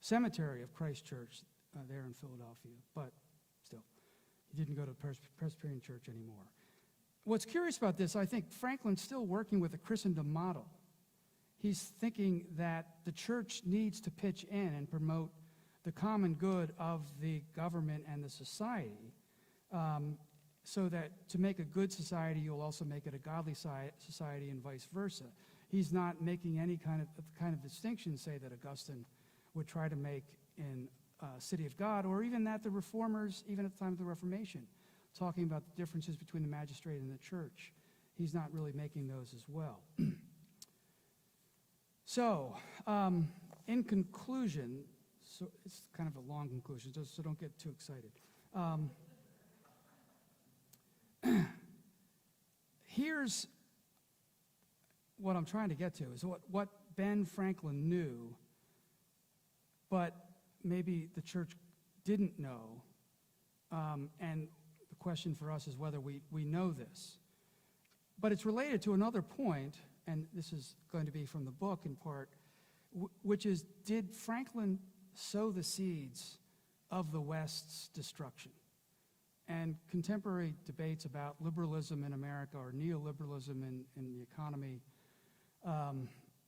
cemetery of Christ Church there in Philadelphia. But still, he didn't go to Presbyterian church anymore. What's curious about this, I think Franklin's still working with a Christendom model. He's thinking that the church needs to pitch in and promote the common good of the government and the society, so that to make a good society, you'll also make it a godly society, and vice versa. He's not making any kind of distinction, say, that Augustine would try to make in City of God, or even that the Reformers, even at the time of the Reformation, talking about the differences between the magistrate and the church. He's not really making those as well. So, in conclusion, so it's kind of a long conclusion, so don't get too excited. Here's what I'm trying to get to, is what Ben Franklin knew, but maybe the church didn't know, and the question for us is whether we know this. But it's related to another point, and this is going to be from the book in part, which is, did Franklin sow the seeds of the West's destruction? and contemporary debates about liberalism in America or neoliberalism in the economy.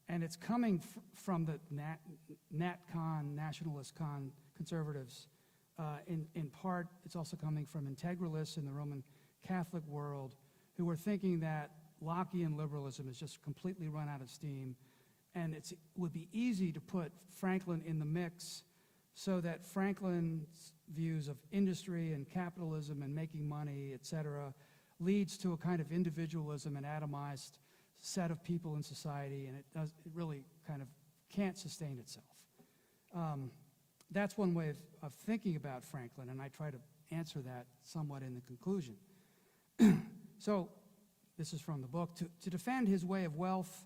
And it's coming from the NatCon, nationalist conservatives. In part, it's also coming from integralists in the Roman Catholic world who are thinking that Lockean liberalism has just completely run out of steam, and it would be easy to put Franklin in the mix so that Franklin's views of industry and capitalism and making money, et cetera, leads to a kind of individualism and atomized set of people in society, and it really kind of can't sustain itself. That's one way of thinking about Franklin, and I try to answer that somewhat in the conclusion. So, this is from the book. To defend his way of wealth,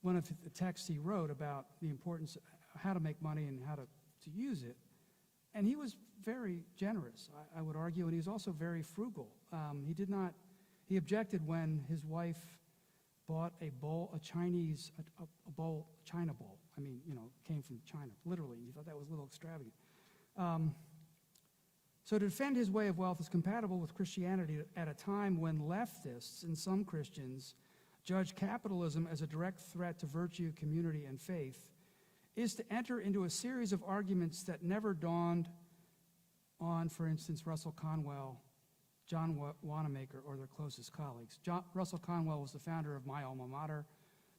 one of the texts he wrote about the importance of how to make money and how to use it, and he was very generous, I would argue, and he was also very frugal. He objected when his wife bought a China bowl. I mean, came from China, literally. He thought that was a little extravagant. So to defend his way of wealth is compatible with Christianity at a time when leftists and some Christians judge capitalism as a direct threat to virtue, community, and faith, is to enter into a series of arguments that never dawned on, for instance, Russell Conwell, John Wanamaker, or their closest colleagues. Russell Conwell was the founder of my alma mater,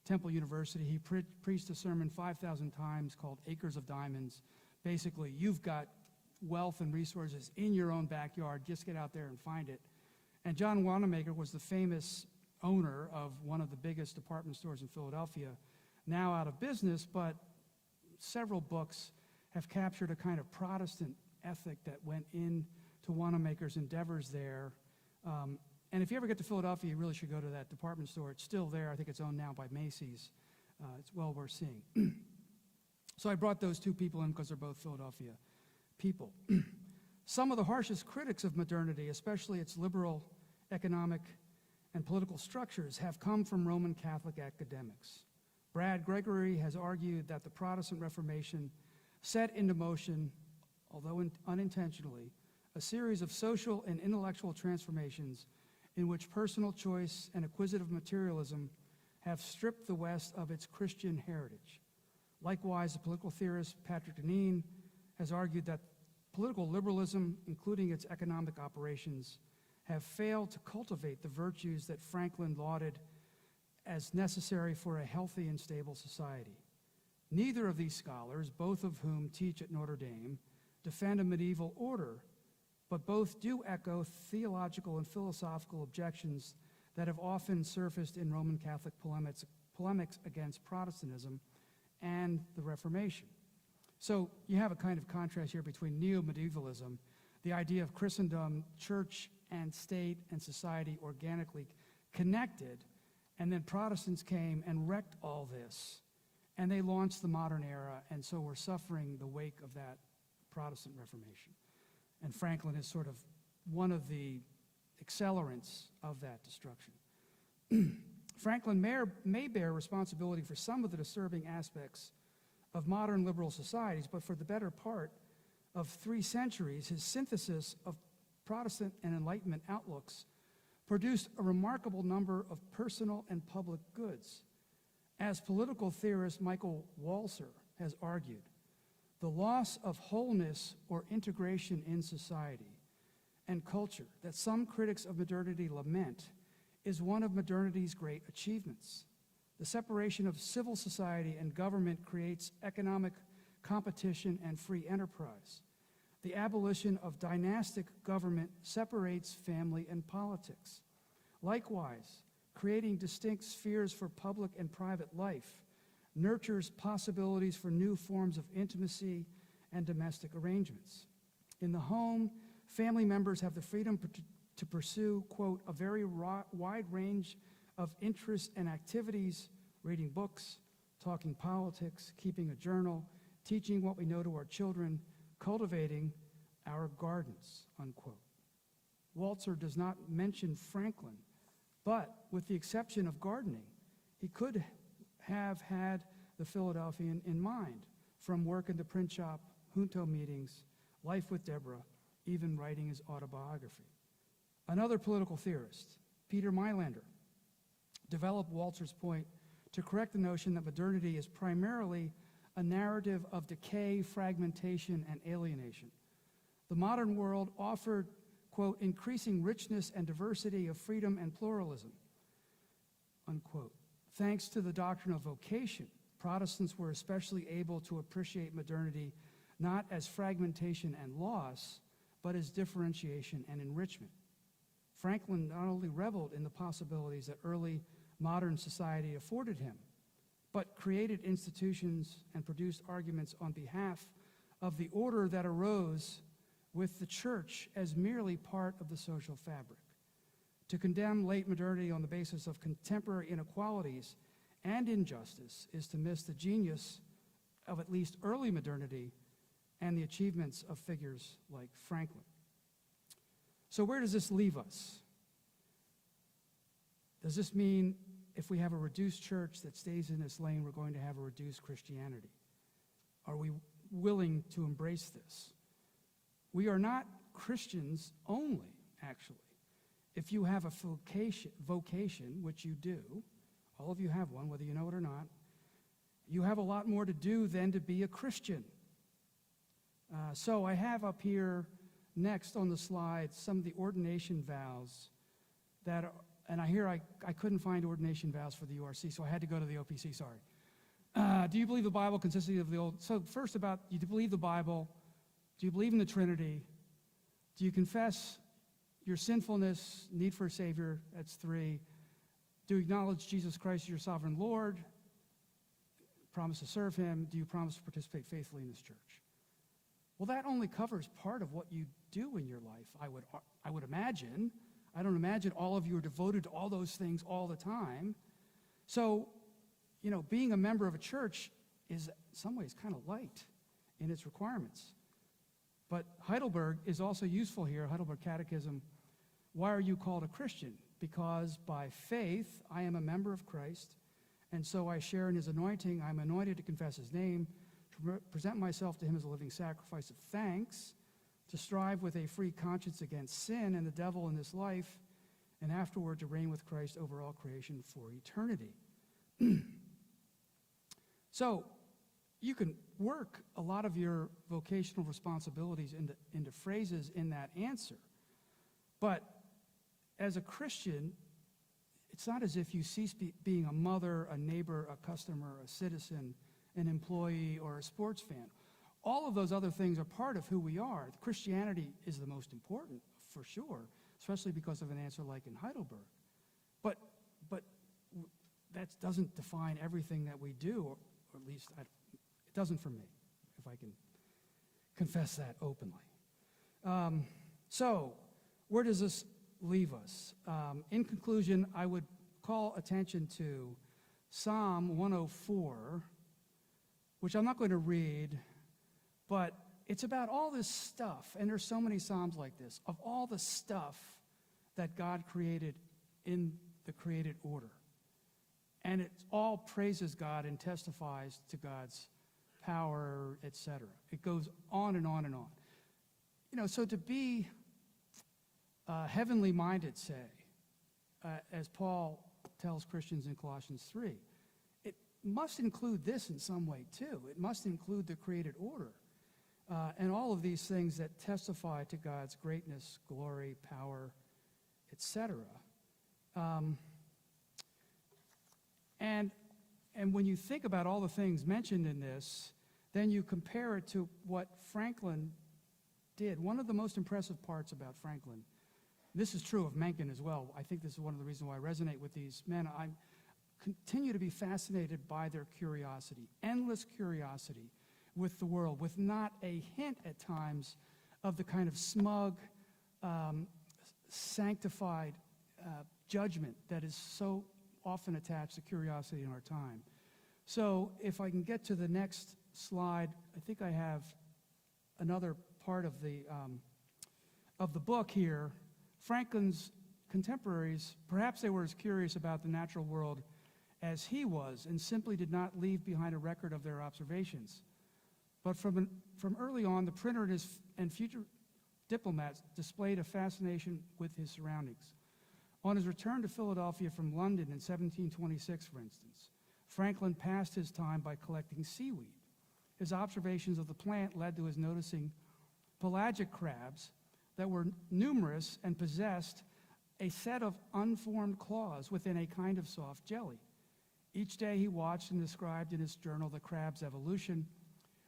Temple University. He preached a sermon 5,000 times called Acres of Diamonds. Basically, you've got wealth and resources in your own backyard. Just get out there and find it. And John Wanamaker was the famous owner of one of the biggest department stores in Philadelphia, now out of business, but several books have captured a kind of Protestant ethic that went into Wanamaker's endeavors there. And if you ever get to Philadelphia, you really should go to that department store. It's still there. I think it's owned now by Macy's. It's well worth seeing. So I brought those two people in because they're both Philadelphia people. Some of the harshest critics of modernity, especially its liberal economic and political structures, have come from Roman Catholic academics. Brad Gregory has argued that the Protestant Reformation set into motion, although unintentionally, a series of social and intellectual transformations in which personal choice and acquisitive materialism have stripped the West of its Christian heritage. Likewise, the political theorist Patrick Deneen has argued that political liberalism, including its economic operations, have failed to cultivate the virtues that Franklin lauded as necessary for a healthy and stable society. Neither of these scholars, both of whom teach at Notre Dame, defend a medieval order, but both do echo theological and philosophical objections that have often surfaced in Roman Catholic polemics against Protestantism and the Reformation. So you have a kind of contrast here between neo-medievalism, the idea of Christendom, church and state and society organically connected, and then Protestants came and wrecked all this, and they launched the modern era, and so we're suffering the wake of that Protestant Reformation. And Franklin is sort of one of the accelerants of that destruction. Franklin may bear responsibility for some of the disturbing aspects of modern liberal societies, but for the better part of 3 centuries, his synthesis of Protestant and Enlightenment outlooks produced a remarkable number of personal and public goods. As political theorist Michael Walzer has argued, the loss of wholeness or integration in society and culture that some critics of modernity lament is one of modernity's great achievements. The separation of civil society and government creates economic competition and free enterprise. The abolition of dynastic government separates family and politics. Likewise, creating distinct spheres for public and private life nurtures possibilities for new forms of intimacy and domestic arrangements. In the home, family members have the freedom to pursue, quote, a very wide range of interests and activities, reading books, talking politics, keeping a journal, teaching what we know to our children, cultivating our gardens, unquote. Walzer does not mention Franklin, but with the exception of gardening, he could have had the Philadelphian in mind from work in the print shop, junto meetings, life with Deborah, even writing his autobiography. Another political theorist, Peter Meilander, developed Walzer's point to correct the notion that modernity is primarily a narrative of decay, fragmentation, and alienation. The modern world offered, quote, increasing richness and diversity of freedom and pluralism, unquote. Thanks to the doctrine of vocation, Protestants were especially able to appreciate modernity not as fragmentation and loss, but as differentiation and enrichment. Franklin not only reveled in the possibilities that early modern society afforded him, but created institutions and produced arguments on behalf of the order that arose with the church as merely part of the social fabric. To condemn late modernity on the basis of contemporary inequalities and injustice is to miss the genius of at least early modernity and the achievements of figures like Franklin. So where does this leave us? Does this mean if we have a reduced church that stays in this lane, we're going to have a reduced Christianity? Are we willing to embrace this? We are not Christians only, actually. If you have a vocation, which you do, all of you have one, whether you know it or not, you have a lot more to do than to be a Christian. So I have up here next on the slide some of the ordination vows that are, and I couldn't find ordination vows for the URC, so I had to go to the OPC, sorry. Do you believe the Bible consisting of the old? So first about, do you believe the Bible? Do you believe in the Trinity? Do you confess your sinfulness, need for a Savior? That's 3. Do you acknowledge Jesus Christ as your sovereign Lord? Promise to serve him? Do you promise to participate faithfully in this church? Well, that only covers part of what you do in your life, I would imagine. I don't imagine all of you are devoted to all those things all the time. So, being a member of a church is in some ways kind of light in its requirements. But Heidelberg is also useful here, Heidelberg Catechism. Why are you called a Christian? Because by faith I am a member of Christ, and so I share in his anointing. I'm anointed to confess his name, to present myself to him as a living sacrifice of thanks, to strive with a free conscience against sin and the devil in this life, and afterward to reign with Christ over all creation for eternity. So, you can work a lot of your vocational responsibilities into phrases in that answer. But as a Christian, it's not as if you cease being a mother, a neighbor, a customer, a citizen, an employee, or a sports fan. All of those other things are part of who we are. Christianity is the most important, for sure, especially because of an answer like in Heidelberg. But that doesn't define everything that we do, or at least it doesn't for me, if I can confess that openly. So, where does this leave us? In conclusion, I would call attention to Psalm 104, which I'm not going to read, but it's about all this stuff, and there's so many Psalms like this, of all the stuff that God created in the created order. And it all praises God and testifies to God's power, etc. It goes on and on and on. So to be heavenly minded, say, as Paul tells Christians in Colossians 3, it must include this in some way too. It must include the created order and all of these things that testify to God's greatness, glory, power, etc. And when you think about all the things mentioned in this, then you compare it to what Franklin did. One of the most impressive parts about Franklin, this is true of Mencken as well. I think this is one of the reasons why I resonate with these men. I continue to be fascinated by their curiosity, endless curiosity with the world, with not a hint at times of the kind of smug, sanctified judgment that is so often attached to curiosity in our time. So if I can get to the next slide, I think I have another part of the book here. Franklin's contemporaries, perhaps they were as curious about the natural world as he was and simply did not leave behind a record of their observations. But from early on, the printer and future diplomat displayed a fascination with his surroundings. On his return to Philadelphia from London in 1726, for instance, Franklin passed his time by collecting seaweed. His observations of the plant led to his noticing pelagic crabs that were numerous and possessed a set of unformed claws within a kind of soft jelly. Each day he watched and described in his journal the crab's evolution,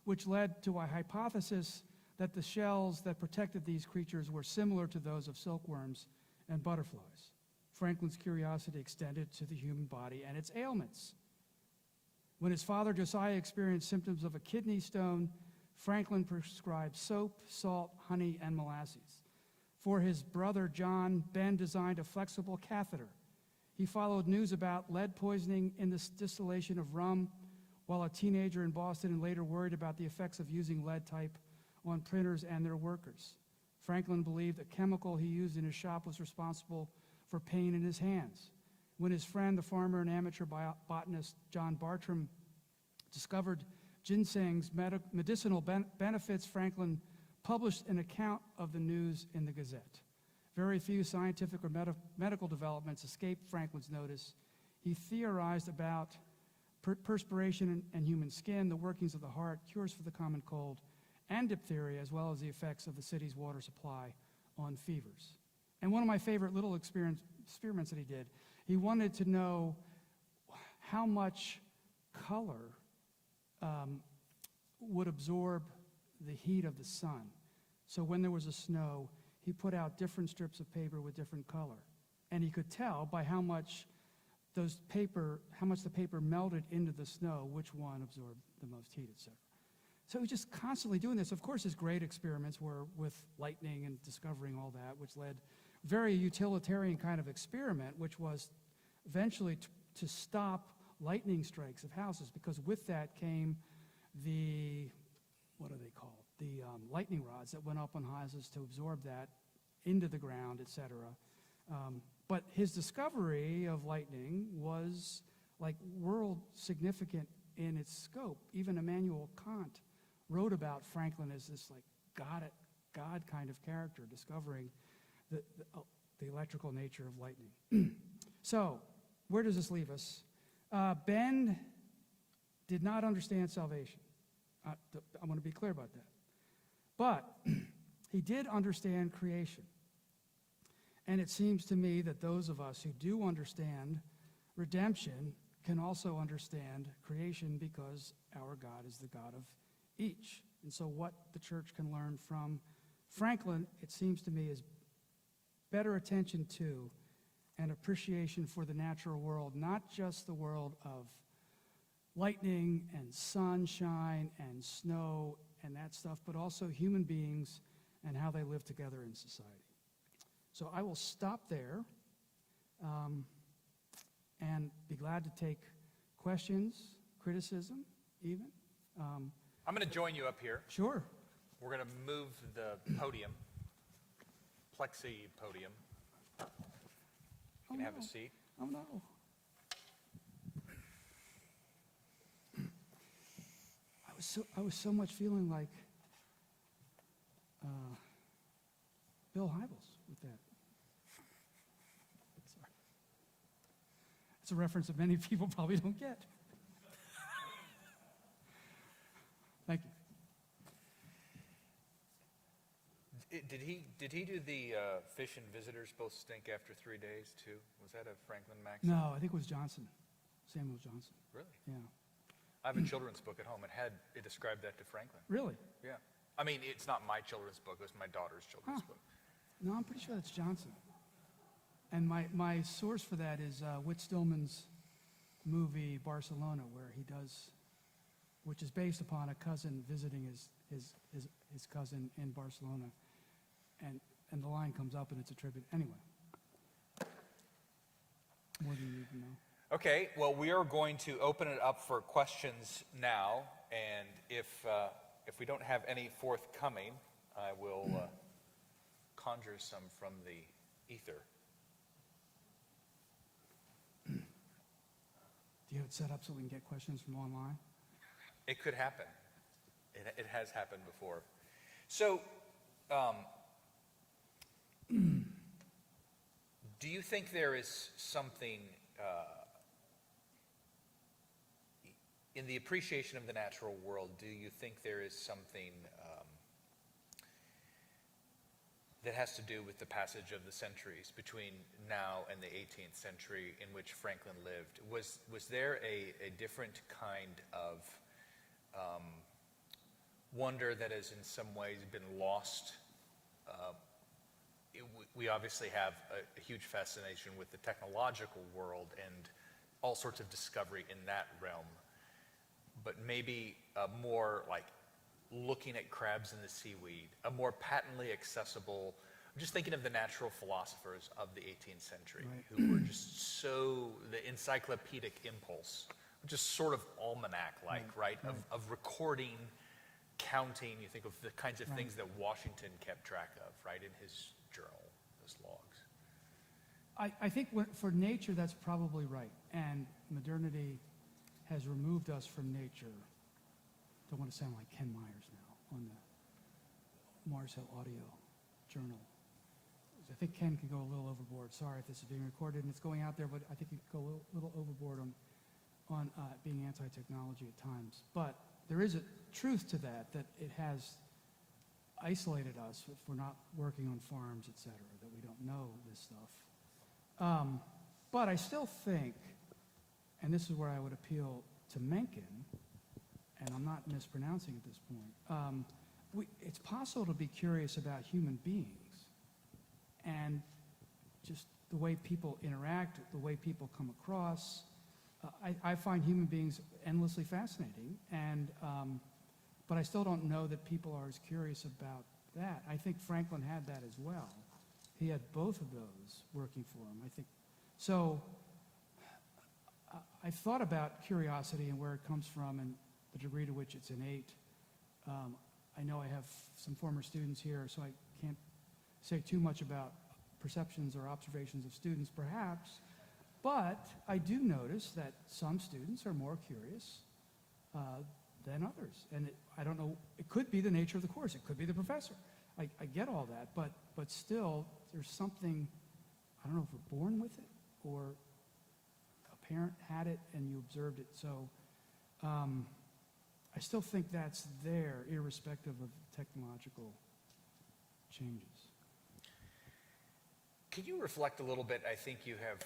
which led to a hypothesis that the shells that protected these creatures were similar to those of silkworms and butterflies. Franklin's curiosity extended to the human body and its ailments. When his father Josiah experienced symptoms of a kidney stone, Franklin prescribed soap, salt, honey, and molasses. For his brother John, Ben designed a flexible catheter. He followed news about lead poisoning in the distillation of rum, while a teenager in Boston and later worried about the effects of using lead type on printers and their workers. Franklin believed a chemical he used in his shop was responsible for pain in his hands. When his friend, the farmer and amateur botanist John Bartram, discovered ginseng's medicinal benefits, Franklin published an account of the news in the Gazette. Very few scientific or medical developments escaped Franklin's notice. He theorized about perspiration and human skin, the workings of the heart, cures for the common cold, and diphtheria, as well as the effects of the city's water supply on fevers. And one of my favorite little experiments that he did, he wanted to know how much color would absorb the heat of the sun. So when there was a snow, he put out different strips of paper with different color. And he could tell by how much the paper melted into the snow, which one absorbed the most heat, etc. So he was just constantly doing this. Of course, his great experiments were with lightning and discovering all that, which led very utilitarian kind of experiment, which was eventually to stop lightning strikes of houses, because with that came the, what are they called? The lightning rods that went up on houses to absorb that into the ground, etc. But his discovery of lightning was like world significant in its scope. Even Immanuel Kant wrote about Franklin as this like God kind of character, discovering the electrical nature of lightning. So, where does this leave us? Ben did not understand salvation. I want to be clear about that. But he did understand creation. And it seems to me that those of us who do understand redemption can also understand creation, because our God is the God of each. And so what the church can learn from Franklin, it seems to me, is better attention to and appreciation for the natural world, not just the world of lightning and sunshine and snow and that stuff, but also human beings and how they live together in society. So I will stop there and be glad to take questions, criticism, even. I'm going to join you up here. Sure. We're going to move the podium, plexi podium. You can have a seat. Oh, no. I was so much feeling like Bill Hybels with that. Sorry. It's a reference that many people probably don't get. Thank you. Did he do the fish and visitors both stink after 3 days too? Was that a Franklin maxim? No, I think it was Johnson, Samuel Johnson. Really? Yeah. I have a children's book at home. It described that to Franklin. Really? Yeah. I mean, it's not my children's book. It was my daughter's children's book. No, I'm pretty sure that's Johnson. And my source for that is Whit Stillman's movie Barcelona, where he does, which is based upon a cousin visiting his cousin in Barcelona. And the line comes up and it's a tribute. Anyway. More than you need to know. Okay, well, we are going to open it up for questions now, and if we don't have any forthcoming, I will conjure some from the ether. Do you have it set up so we can get questions from online? It could happen. It has happened before. So, Do you think there is something in the appreciation of the natural world, do you think there is something that has to do with the passage of the centuries between now and the 18th century in which Franklin lived? Was there a different kind of wonder that has in some ways been lost? We obviously have a huge fascination with the technological world and all sorts of discovery in that realm, but maybe more like looking at crabs in the seaweed, a more patently accessible. I'm just thinking of the natural philosophers of the 18th century, Right. who were just so, the encyclopedic impulse, just sort of almanac-like, right? Of recording, counting. You think of the kinds of things that Washington kept track of, right, in his journal, his logs. I think for nature, that's probably right. And modernity has removed us from nature. Don't want to sound like Ken Myers now on the Mars Hill Audio Journal. I think Ken can go a little overboard. Sorry if this is being recorded and it's going out there, but I think he could go a little overboard on being anti-technology at times. But there is a truth to that it has isolated us if we're not working on farms, et cetera, that we don't know this stuff. But I still think, and this is where I would appeal to Mencken, and I'm not mispronouncing at this point, it's possible to be curious about human beings and just the way people interact, the way people come across. I find human beings endlessly fascinating, and but I still don't know that people are as curious about that. I think Franklin had that as well. He had both of those working for him, I think. So I've thought about curiosity and where it comes from and the degree to which it's innate. I know I have some former students here, so I can't say too much about perceptions or observations of students, perhaps, but I do notice that some students are more curious than others. And I don't know, it could be the nature of the course, it could be the professor. I get all that, but still, there's something, I don't know if we're born with it or a parent had it and you observed it. So I still think that's there, irrespective of technological changes. Can you reflect a little bit? I think you have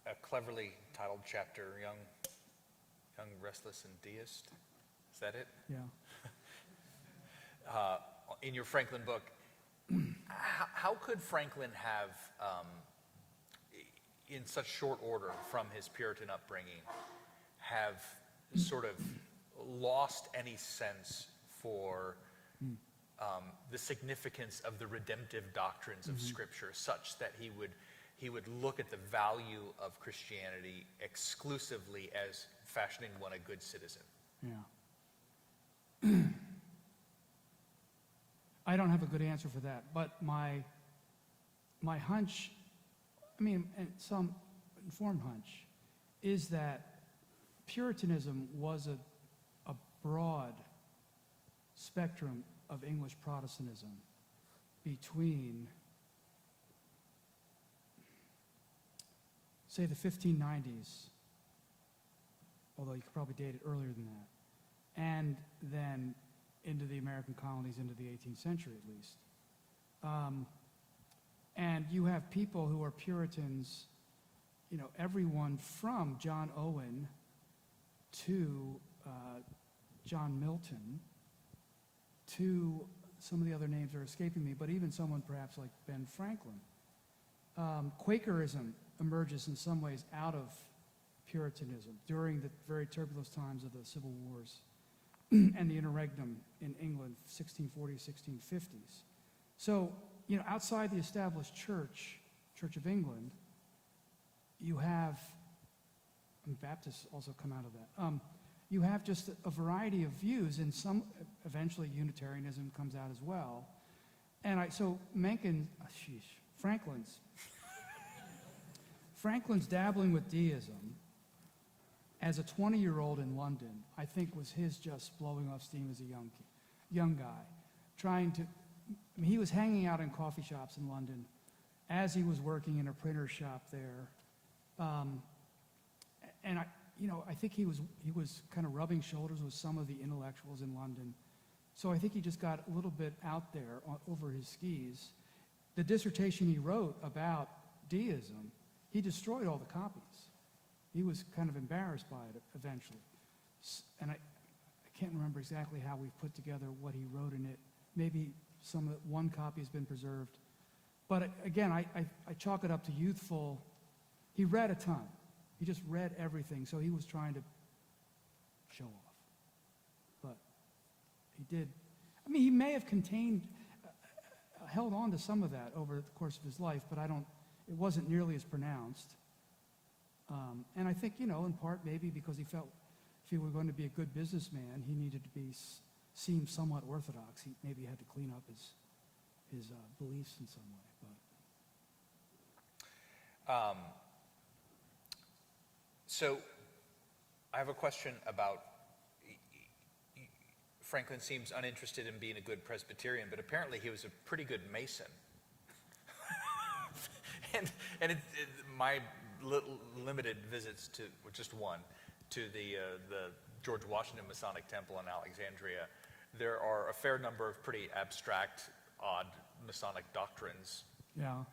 a cleverly titled chapter, Young, Restless, and Deist. Is that it? Yeah. In your Franklin book, how could Franklin have, in such short order from his Puritan upbringing, have sort of lost any sense for the significance of the redemptive doctrines of Scripture, such that he would look at the value of Christianity exclusively as fashioning one a good citizen? Yeah. I don't have a good answer for that, but my hunch, and some informed hunch, is that Puritanism was a broad spectrum of English Protestantism between, say, the 1590s, although you could probably date it earlier than that, and then into the American colonies, into the 18th century at least. And you have people who are Puritans, everyone from John Owen to John Milton to some of the other names are escaping me, but even someone perhaps like Ben Franklin. Quakerism emerges in some ways out of Puritanism during the very turbulent times of the Civil Wars and the interregnum in England, 1640s, 1650s. So, outside the established Church of England, you have, Baptists also come out of that. You have just a variety of views, and some, eventually Unitarianism comes out as well. And so Mencken, Franklin's dabbling with deism as a 20-year-old in London, I think was his just blowing off steam as a young guy, trying to, he was hanging out in coffee shops in London as he was working in a printer shop there. And I think he was kind of rubbing shoulders with some of the intellectuals in London. So I think he just got a little bit out there over his skis. The dissertation he wrote about deism, he destroyed all the copies. He was kind of embarrassed by it eventually. And I can't remember exactly how we put together what he wrote in it. Maybe one copy has been preserved. But again, I chalk it up to youthful. He read a ton. He just read everything, so he was trying to show off. But he did. I mean, he may have held on to some of that over the course of his life, but it wasn't nearly as pronounced. And I think, in part maybe because he felt if he were going to be a good businessman, he needed to seem somewhat orthodox. He maybe had to clean up his beliefs in some way. But. So I have a question about, Franklin seems uninterested in being a good Presbyterian, but apparently he was a pretty good Mason. and my limited visits to, just one, to the George Washington Masonic Temple in Alexandria, there are a fair number of pretty abstract, odd Masonic doctrines. Yeah.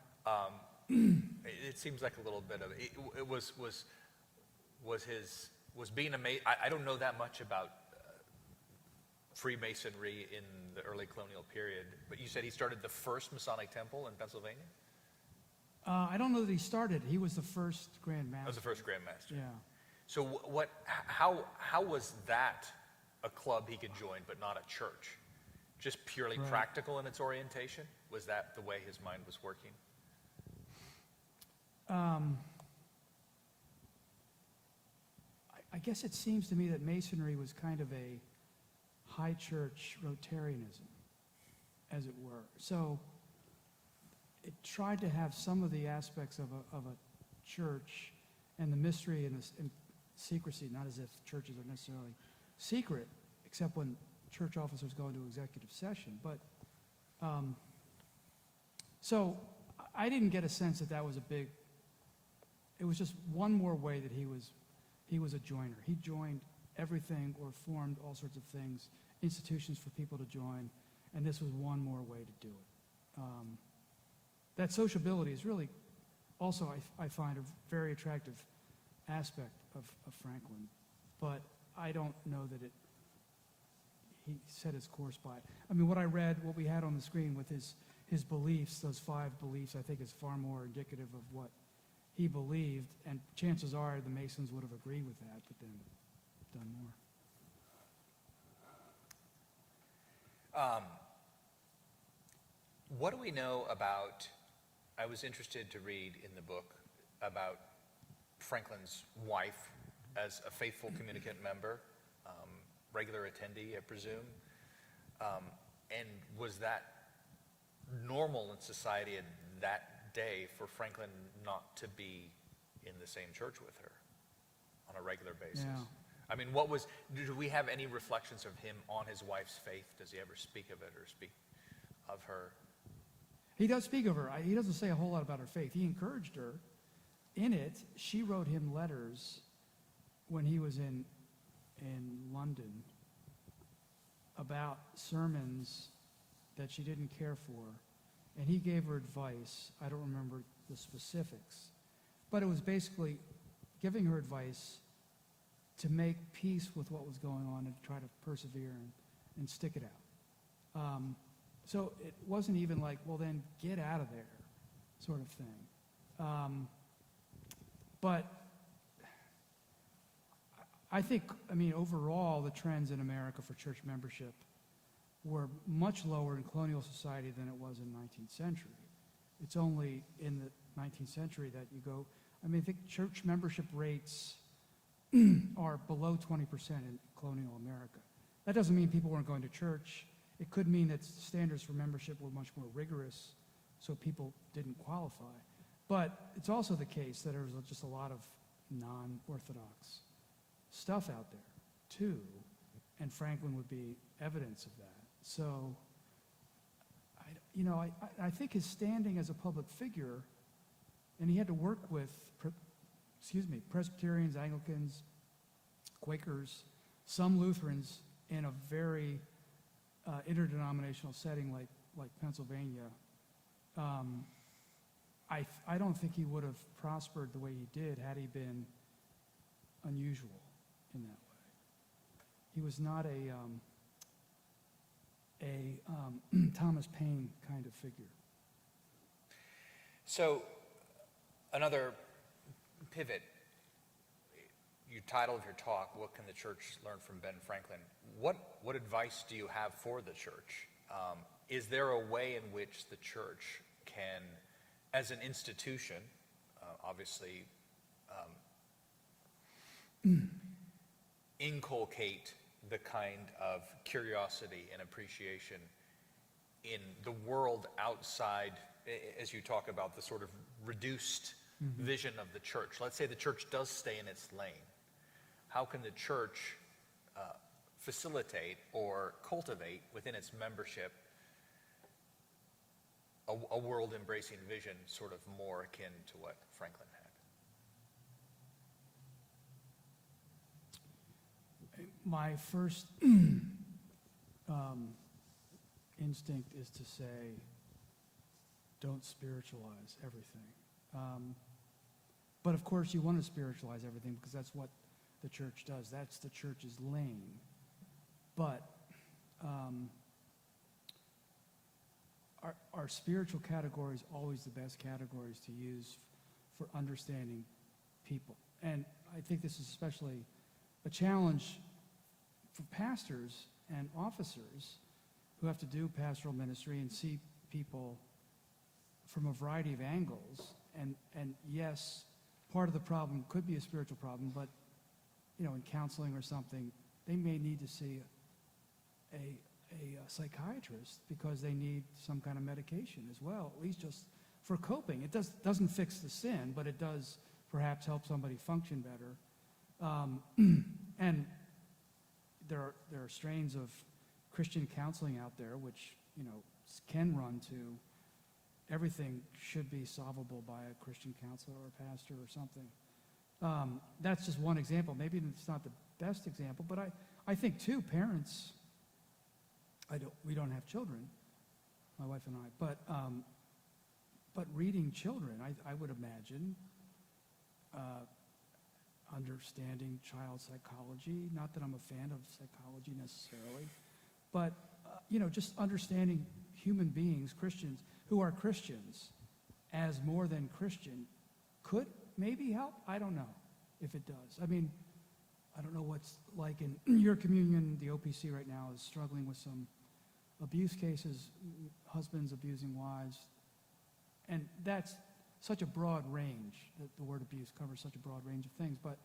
It seems like a little bit of it was being a Mason. I don't know that much about Freemasonry in the early colonial period, but you said he started the first Masonic temple in Pennsylvania? I don't know that he started. He was the first Grand Master. Was the first Grand Master. Yeah. So how was that a club he could join but not a church? Just purely Right. practical in its orientation? Was that the way his mind was working? I guess it seems to me that Masonry was kind of a high church Rotarianism, as it were. So it tried to have some of the aspects of a church and the mystery and secrecy, not as if churches are necessarily secret, except when church officers go into executive session. But so I didn't get a sense that was a big. It was just one more way that he was a joiner. He joined everything or formed all sorts of things, institutions for people to join, and this was one more way to do it. That sociability is really also, I find, a very attractive aspect of Franklin, but I don't know that he set his course by it. I mean, what we had on the screen with his beliefs, those 5 beliefs, I think is far more indicative of what he believed, and chances are the Masons would have agreed with that, but then done more. What do we know about, I was interested to read in the book about Franklin's wife as a faithful communicant member, regular attendee, I presume. And was that normal in society in that day for Franklin not to be in the same church with her on a regular basis? Yeah. I mean, do we have any reflections of him on his wife's faith? Does he ever speak of it or speak of her? He does speak of her. He doesn't say a whole lot about her faith. He encouraged her. In it, she wrote him letters when he was in London about sermons that she didn't care for, and he gave her advice. I don't remember the specifics, but it was basically giving her advice to make peace with what was going on and try to persevere and stick it out. So it wasn't even like, well, then get out of there sort of thing. But I think, overall, the trends in America for church membership were much lower in colonial society than it was in the 19th century. It's only in the 19th century that you go, I think church membership rates are below 20% in colonial America. That doesn't mean people weren't going to church. It could mean that standards for membership were much more rigorous, so people didn't qualify. But it's also the case that there was just a lot of non-Orthodox stuff out there, too, and Franklin would be evidence of that. So I think his standing as a public figure, and he had to work with, Presbyterians, Anglicans, Quakers, some Lutherans in a very interdenominational setting like Pennsylvania. I don't think he would have prospered the way he did had he been unusual in that way. He was not a Thomas Paine kind of figure. So, another pivot. Your title of your talk, What Can the Church Learn from Ben Franklin? What advice do you have for the church? Is there a way in which the church can, as an institution, obviously, inculcate the kind of curiosity and appreciation in the world outside, as you talk about the sort of reduced vision of the church? Let's say the church does stay in its lane. How can the church facilitate or cultivate within its membership a world-embracing vision sort of more akin to what Franklin had? My first instinct is to say, don't spiritualize everything. But of course you want to spiritualize everything because that's what the church does. That's the church's lane. But are spiritual categories always the best categories to use for understanding people? And I think this is especially a challenge for pastors and officers who have to do pastoral ministry and see people from a variety of angles. And yes, part of the problem could be a spiritual problem, but in counseling or something, they may need to see a psychiatrist because they need some kind of medication as well, at least just for coping. It doesn't fix the sin, but it does perhaps help somebody function better. And there are strains of Christian counseling out there which can run to everything should be solvable by a Christian counselor or a pastor or something. That's just one example. Maybe it's not the best example, but I think too, parents, we don't have children, my wife and I, but reading children, I would imagine, understanding child psychology, not that I'm a fan of psychology necessarily, but just understanding human beings, Christians, who are Christians, as more than Christian, could maybe help. I don't know if it does. I mean, I don't know what's like in your communion. The OPC right now is struggling with some abuse cases, husbands abusing wives, and that's such a broad range, that the word abuse covers such a broad range of things, but...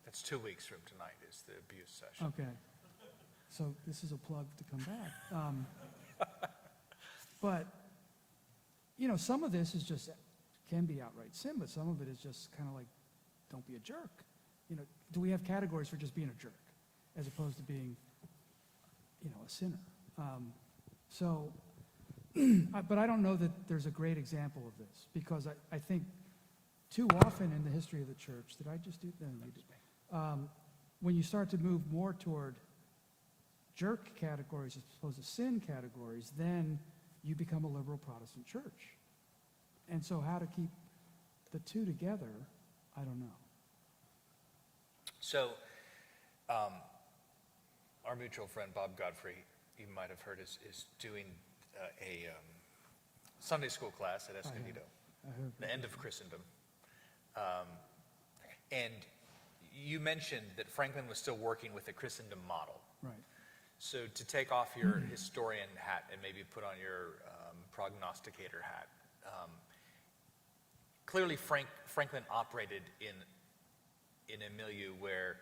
That's 2 weeks from tonight is the abuse session. Okay. So this is a plug to come back. But, some of this is just, can be outright sin, but some of it is just kind of like, don't be a jerk. Do we have categories for just being a jerk as opposed to being, a sinner? But I don't know that there's a great example of this, because I think too often in the history of the church, did I just do that? When you start to move more toward jerk categories as opposed to sin categories, then you become a liberal Protestant church. And so how to keep the two together, I don't know. So, our mutual friend Bob Godfrey, you might have heard, is doing a Sunday school class at Escondido, the end of Christendom. And you mentioned that Franklin was still working with the Christendom model. Right. So to take off your historian hat and maybe put on your prognosticator hat, clearly Franklin operated in a milieu where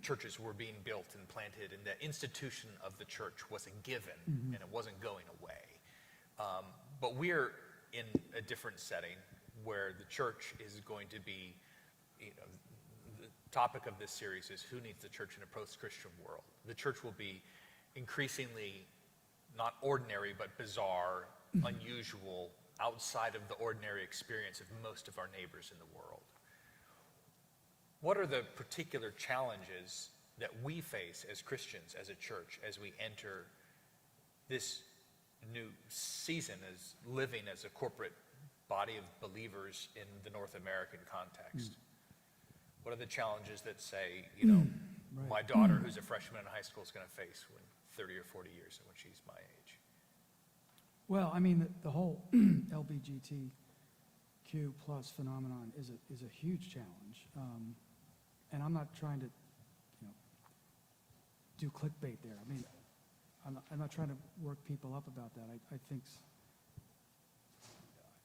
churches were being built and planted, and the institution of the church was a given, and it wasn't going away. But we're in a different setting where the church is going to be, the topic of this series is who needs the church in a post-Christian world. The church will be increasingly not ordinary, but bizarre, unusual, outside of the ordinary experience of most of our neighbors in the world. What are the particular challenges that we face as Christians, as a church, as we enter this new season as living as a corporate body of believers in the North American context? What are the challenges that say, Right. my daughter who's a freshman in high school is going to face when 30 or 40 years and when she's my age? Well, I mean, the whole LGBTQ plus phenomenon is a huge challenge. And I'm not trying to, do clickbait there. I mean, I'm not trying to work people up about that. I think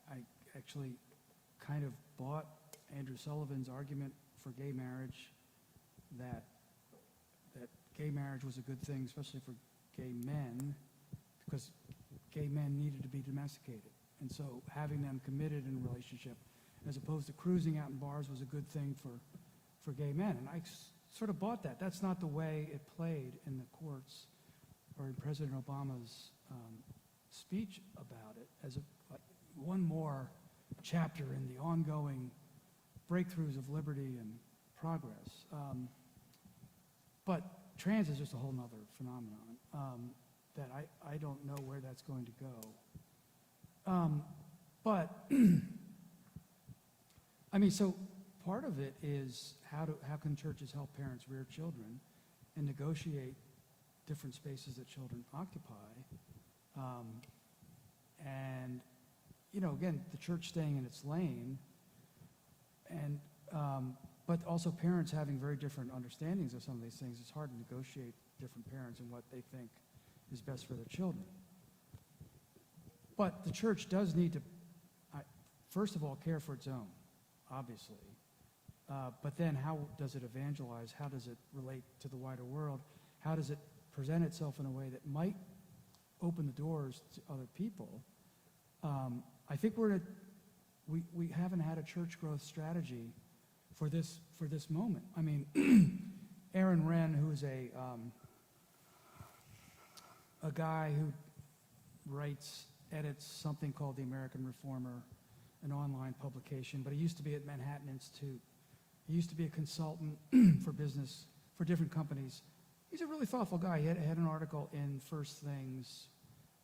I actually kind of bought Andrew Sullivan's argument for gay marriage, that gay marriage was a good thing, especially for gay men, because gay men needed to be domesticated. And so having them committed in a relationship, as opposed to cruising out in bars, was a good thing for gay men. And I sort of bought that. That's not the way it played in the courts or in President Obama's speech about it, as one more chapter in the ongoing breakthroughs of liberty and progress. But trans is just a whole nother phenomenon that I don't know where that's going to go. But, I mean, so part of it is how can churches help parents rear children and negotiate different spaces that children occupy. And, again, the church staying in its lane, and but also parents having very different understandings of some of these things. It's hard to negotiate different parents and what they think is best for their children. But the church does need to, first of all, care for its own, obviously. But then how does it evangelize? How does it relate to the wider world? How does it present itself in a way that might open the doors to other people? I think we haven't had a church growth strategy for this moment. I mean, Aaron Wrenn, who's a guy who edits something called the American Reformer, an online publication, but he used to be at Manhattan Institute. He used to be a consultant for business, for different companies. He's a really thoughtful guy. He had an article in First Things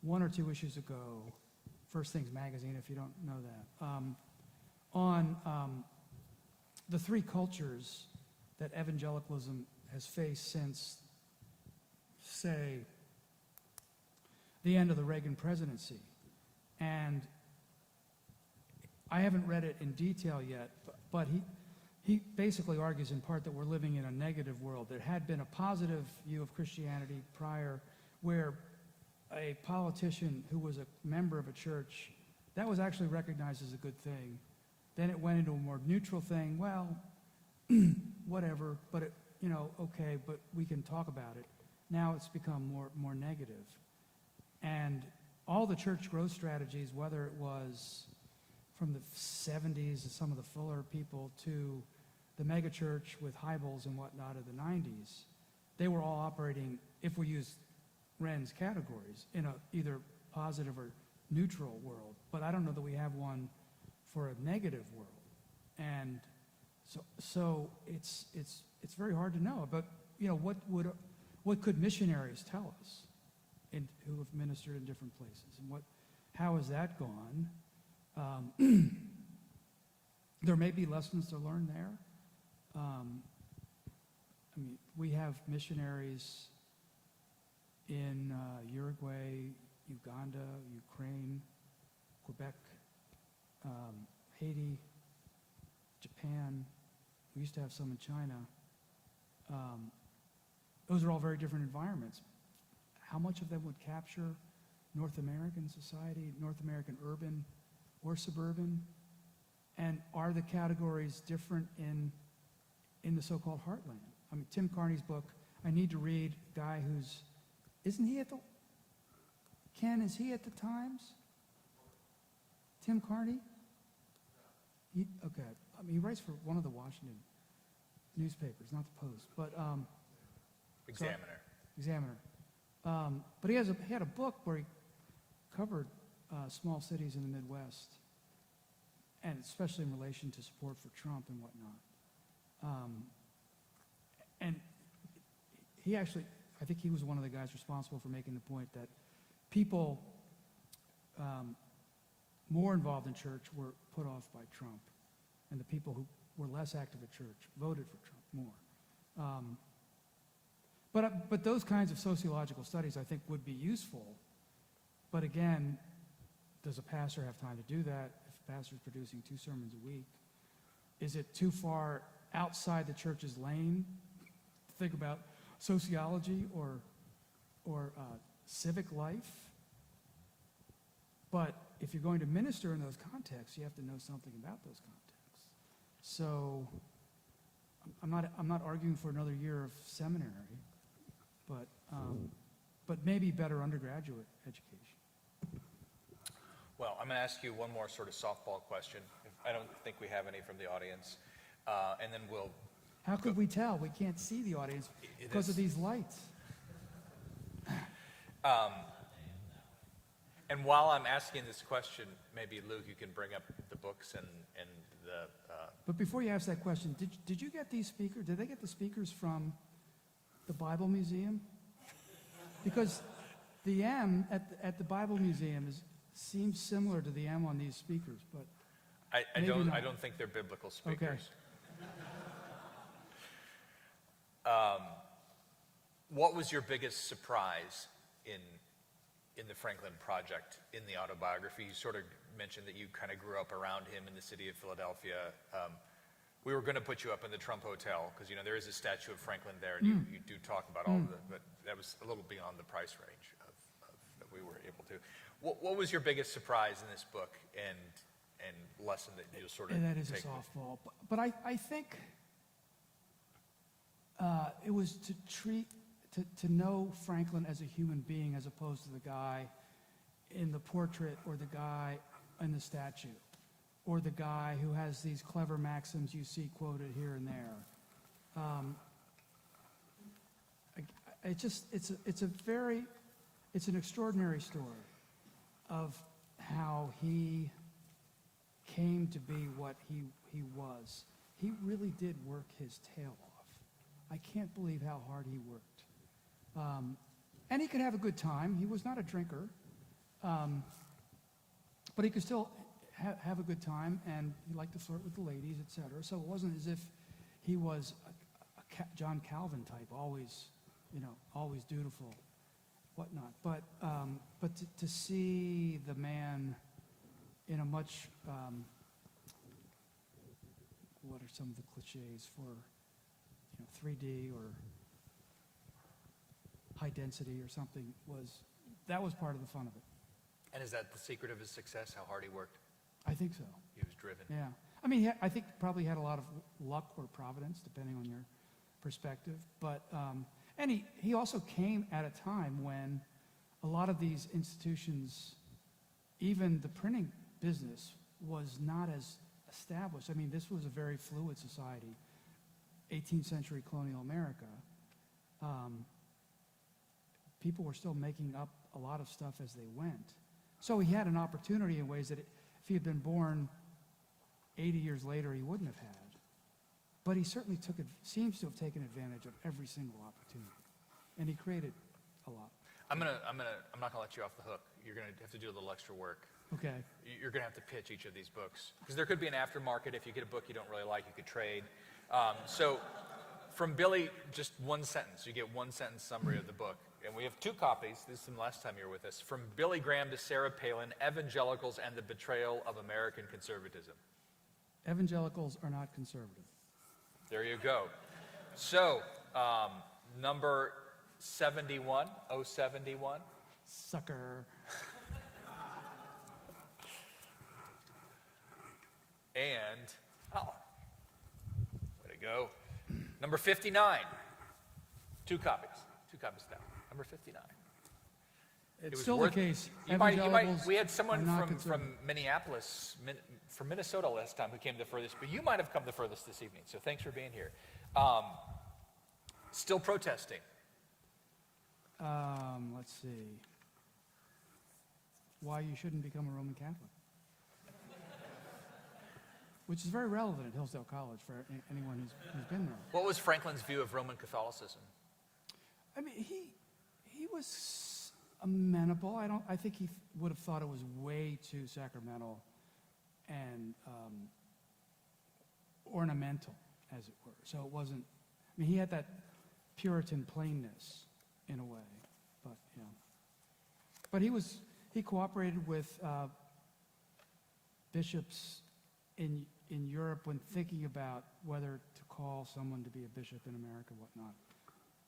1 or 2 issues ago, First Things magazine, if you don't know that, on the 3 cultures that evangelicalism has faced since, say, the end of the Reagan presidency. And I haven't read it in detail yet, but he basically argues in part that we're living in a negative world. There had been a positive view of Christianity prior, where a politician who was a member of a church, that was actually recognized as a good thing. Then it went into a more neutral thing. Well, whatever, but okay, but we can talk about it. Now it's become more negative. And all the church growth strategies, whether it was from the 70s, some of the Fuller people, to the megachurch with Hybels and whatnot of the 90s, they were all operating, if we use Wren's categories, in a either positive or neutral world. But I don't know that we have one for a negative world. And so it's very hard to know. But what could missionaries tell us who have ministered in different places, and how has that gone? There may be lessons to learn there. I mean, we have missionaries in Uruguay, Uganda, Ukraine, Quebec, Haiti, Japan. We used to have some in China. Those are all very different environments. How much of them would capture North American society, North American urban or suburban? And are the categories different in the so-called heartland? I mean, Tim Carney's book, I need to read, guy who's, isn't he at the, Ken, is he at the Times? Tim Carney? Okay. I mean, he writes for one of the Washington newspapers, not the Post, but... Examiner. Examiner. But he had a book where he covered small cities in the Midwest, and especially in relation to support for Trump and whatnot. And he actually, I think he was one of the guys responsible for making the point that people more involved in church were put off by Trump, and the people who were less active at church voted for Trump more. But those kinds of sociological studies, I think, would be useful. But again, does a pastor have time to do that? If a pastor is producing 2 sermons a week, is it too far outside the church's lane to think about sociology or civic life? But if you're going to minister in those contexts, you have to know something about those contexts. So I'm not arguing for another year of seminary, but maybe better undergraduate education. Well, I'm going to ask you one more sort of softball question. I don't think we have any from the audience. And then we'll... How could we tell? We can't see the audience because of these lights. And while I'm asking this question, maybe Luke, you can bring up the books and the... But before you ask that question, did you get these speakers? Did they get the speakers from the Bible Museum? Because the M at the Bible Museum seems similar to the M on these speakers, but I don't think they're biblical speakers. Okay. What was your biggest surprise in the Franklin Project, in the autobiography? You sort of mentioned that you kind of grew up around him in the city of Philadelphia. We were going to put you up in the Trump Hotel because, you know, there is a statue of Franklin there, and you do talk about all of it, but that was a little beyond the price range of that we were able to. What was your biggest surprise in this book and lesson that you sort of And that is take a softball. But I think it was to know Franklin as a human being as opposed to the guy in the portrait or the guy in the statue or the guy who has these clever maxims you see quoted here and there. It's an extraordinary story of how he came to be what he was. He really did work his tail off. I can't believe how hard he worked. And he could have a good time. He was not a drinker. But he could still have a good time, and he liked to flirt with the ladies, etc. So it wasn't as if he was a John Calvin type, always dutiful, whatnot. But to see the man in a much, what are some of the cliches for, 3D or high density or something, that was part of the fun of it. And is that the secret of his success, how hard he worked? I think so. He was driven. Yeah. I mean, I think probably had a lot of luck or providence, depending on your perspective. But, and he also came at a time when a lot of these institutions, even the printing business, was not as established. I mean, this was a very fluid society, 18th century colonial America. People were still making up a lot of stuff as they went. So he had an opportunity in ways that if he had been born 80 years later, he wouldn't have had. But he certainly seems to have taken advantage of every single opportunity. And he created a lot. I'm not gonna let you off the hook. You're gonna have to do a little extra work. Okay. You're gonna have to pitch each of these books. Because there could be an aftermarket. If you get a book you don't really like, you could trade. So from Billy, just one sentence. You get one sentence summary of the book. And we have 2 copies. This is the last time you were with us. From Billy Graham to Sarah Palin, Evangelicals and the Betrayal of American Conservatism. Evangelicals are not conservative. There you go. So, number 71, 071. Sucker. And, way to go. Number 59. 2 copies. 2 copies down. Number 59. It's still the case. We had someone from Minneapolis, from Minnesota last time who came the furthest, but you might have come the furthest this evening, so thanks for being here. Still protesting. Let's let's see, why you shouldn't become a Roman Catholic. Which is very relevant at Hillsdale College for anyone who's been there. What was Franklin's view of Roman Catholicism? I mean, he was amenable. I think he would have thought it was way too sacramental and ornamental, as it were. So it wasn't. I mean, he had that Puritan plainness in a way, but yeah. But he cooperated with bishops in Europe when thinking about whether to call someone to be a bishop in America, whatnot.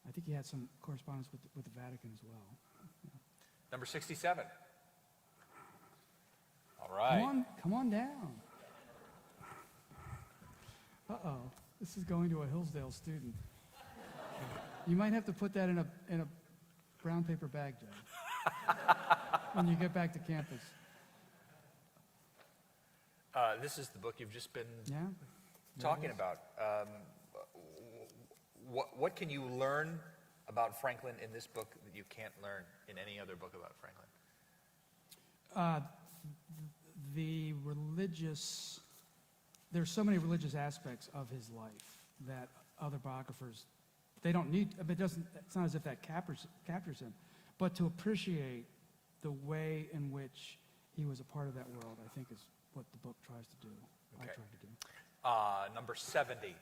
I think he had some correspondence with the Vatican as well. Yeah. Number 67. All right. Come on down. Uh-oh, this is going to a Hillsdale student. You might have to put that in a brown paper bag, Joe, when you get back to campus. This is the book you've just been Yeah? talking about. What can you learn about Franklin in this book that you can't learn in any other book about Franklin? There's so many religious aspects of his life that other biographers, they don't need, it's not as if that captures him, but to appreciate the way in which he was a part of that world, I think is what the book tries to do. Okay. I tried to do. Number 70.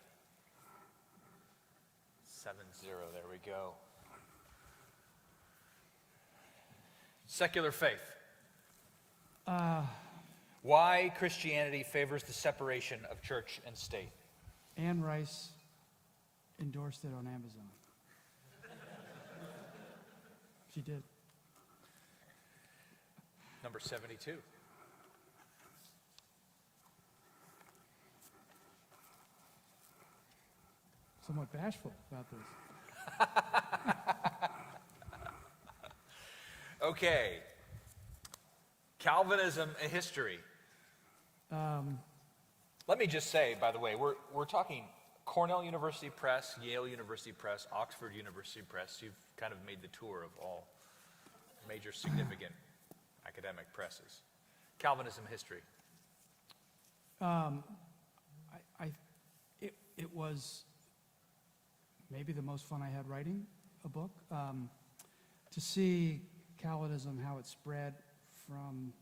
70, there we go. Secular faith. Why Christianity favors the separation of church and state. Anne Rice endorsed it on Amazon. She did. Number 72. Somewhat bashful about this. Okay. Calvinism, a history. Let me just say, by the way, we're talking Cornell University Press, Yale University Press, Oxford University Press. You've kind of made the tour of all major significant academic presses. Calvinism, history. It was maybe the most fun I had writing a book. To see Calvinism, how it spread from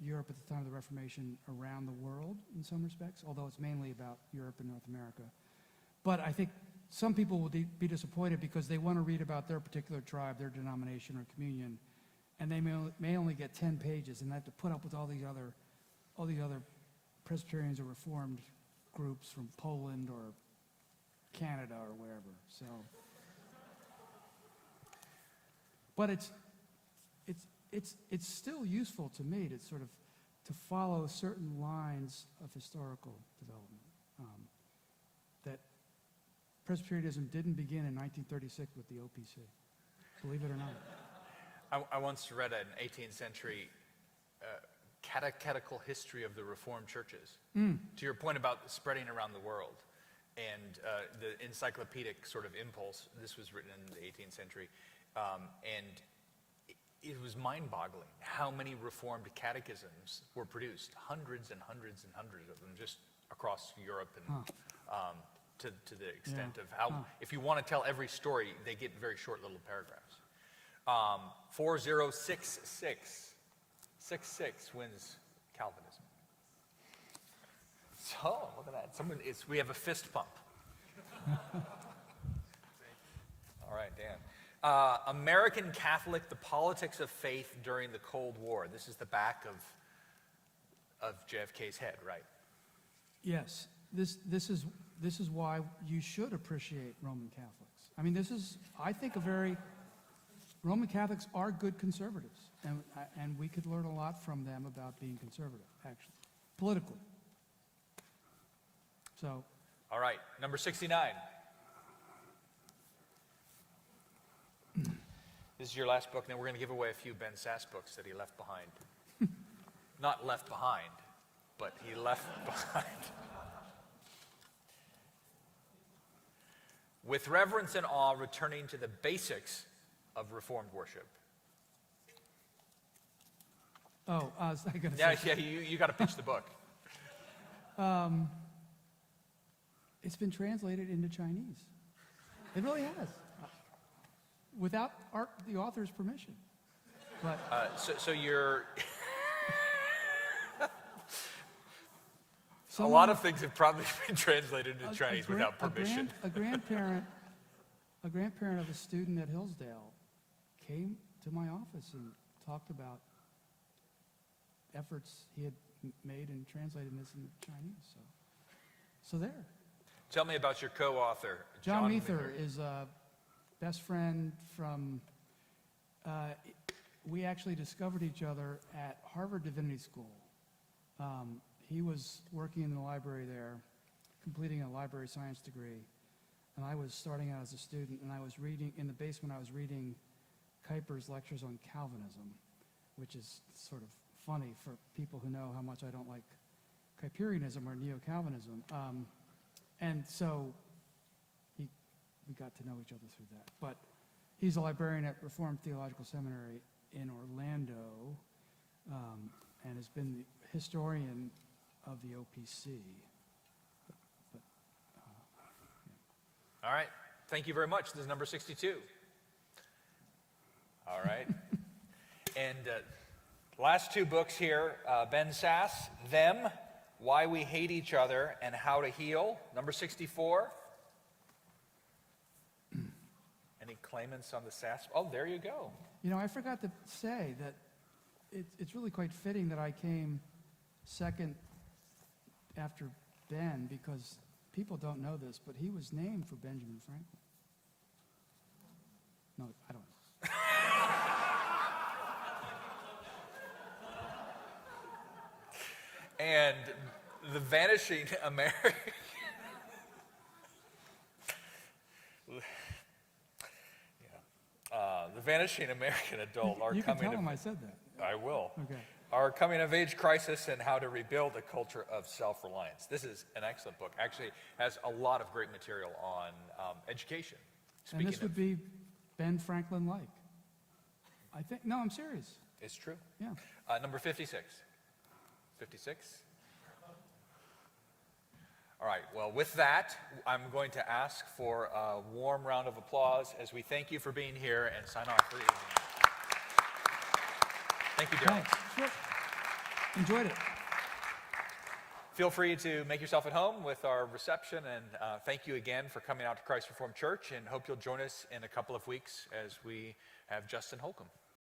Europe at the time of the Reformation around the world in some respects, although it's mainly about Europe and North America. But I think some people will be disappointed because they want to read about their particular tribe, their denomination or communion, and they may only get 10 pages and have to put up with all these other Presbyterians or Reformed groups from Poland or Canada or wherever. So, but it's still useful to me to sort of to follow certain lines of historical development. That Presbyterianism didn't begin in 1936 with the OPC, believe it or not. I once read an 18th century catechetical history of the Reformed churches. To your point about spreading around the world and the encyclopedic sort of impulse, this was written in the 18th century, and it was mind-boggling how many Reformed catechisms were produced, hundreds and hundreds and hundreds of them just across Europe and to the extent of how, if you want to tell every story, they get very short little paragraphs. 4066 wins Calvinism. So, look at that. We have a fist pump. All right, Dan. American Catholic, the politics of faith during the Cold War. This is the back of JFK's head, right? Yes, this is why you should appreciate Roman Catholics. I mean, I think, Roman Catholics are good conservatives, and we could learn a lot from them about being conservative, actually, politically. So. All right, number 69. This is your last book, and then we're going to give away a few Ben Sass books that he left behind. Not left behind, but he left behind. With reverence and awe, returning to the basics of Reformed worship? Oh, I was going to Yeah, say, yeah, you got to pitch the book. it's been translated into Chinese. It really has, without the author's permission. But So you're... A someone- lot of things have probably been translated into Chinese without permission. A grandparent of a student at Hillsdale came to my office and talked about efforts he had made in translating this into Chinese. So there. Tell me about your co-author, John Mather is a best friend from, we actually discovered each other at Harvard Divinity School. He was working in the library there, completing a library science degree, and I was starting out as a student, and I was reading, in the basement I was reading Kuyper's lectures on Calvinism, which is sort of funny for people who know how much I don't like Kuyperianism or Neo-Calvinism. And so we got to know each other through that. But he's a librarian at Reformed Theological Seminary in Orlando, and has been the historian of the OPC. All right. Thank you very much. This is number 62. All right. And last two books here, Ben Sass, Them, Why We Hate Each Other and How to Heal. Number 64. Any claimants on the Sass? Oh, there you go. You know, I forgot to say that it's really quite fitting that I came second after Ben, because people don't know this, but he was named for Benjamin Franklin. No, I don't know. And the Vanishing American... the Vanishing American Adult, our You can coming tell of... him I said that. I will. Okay. Our coming of age crisis and how to rebuild a culture of self-reliance. This is an excellent book. Actually has a lot of great material on education. And this would be Ben Franklin-like. I think, no, I'm serious. It's true. Yeah. Number 56. 56? All right, well, with that, I'm going to ask for a warm round of applause as we thank you for being here and sign off for the evening. Thank you, Darryl. Thanks. Sure. Enjoyed it. Feel free to make yourself at home with our reception, and thank you again for coming out to Christ Reformed Church, and hope you'll join us in a couple of weeks as we have Justin Holcomb.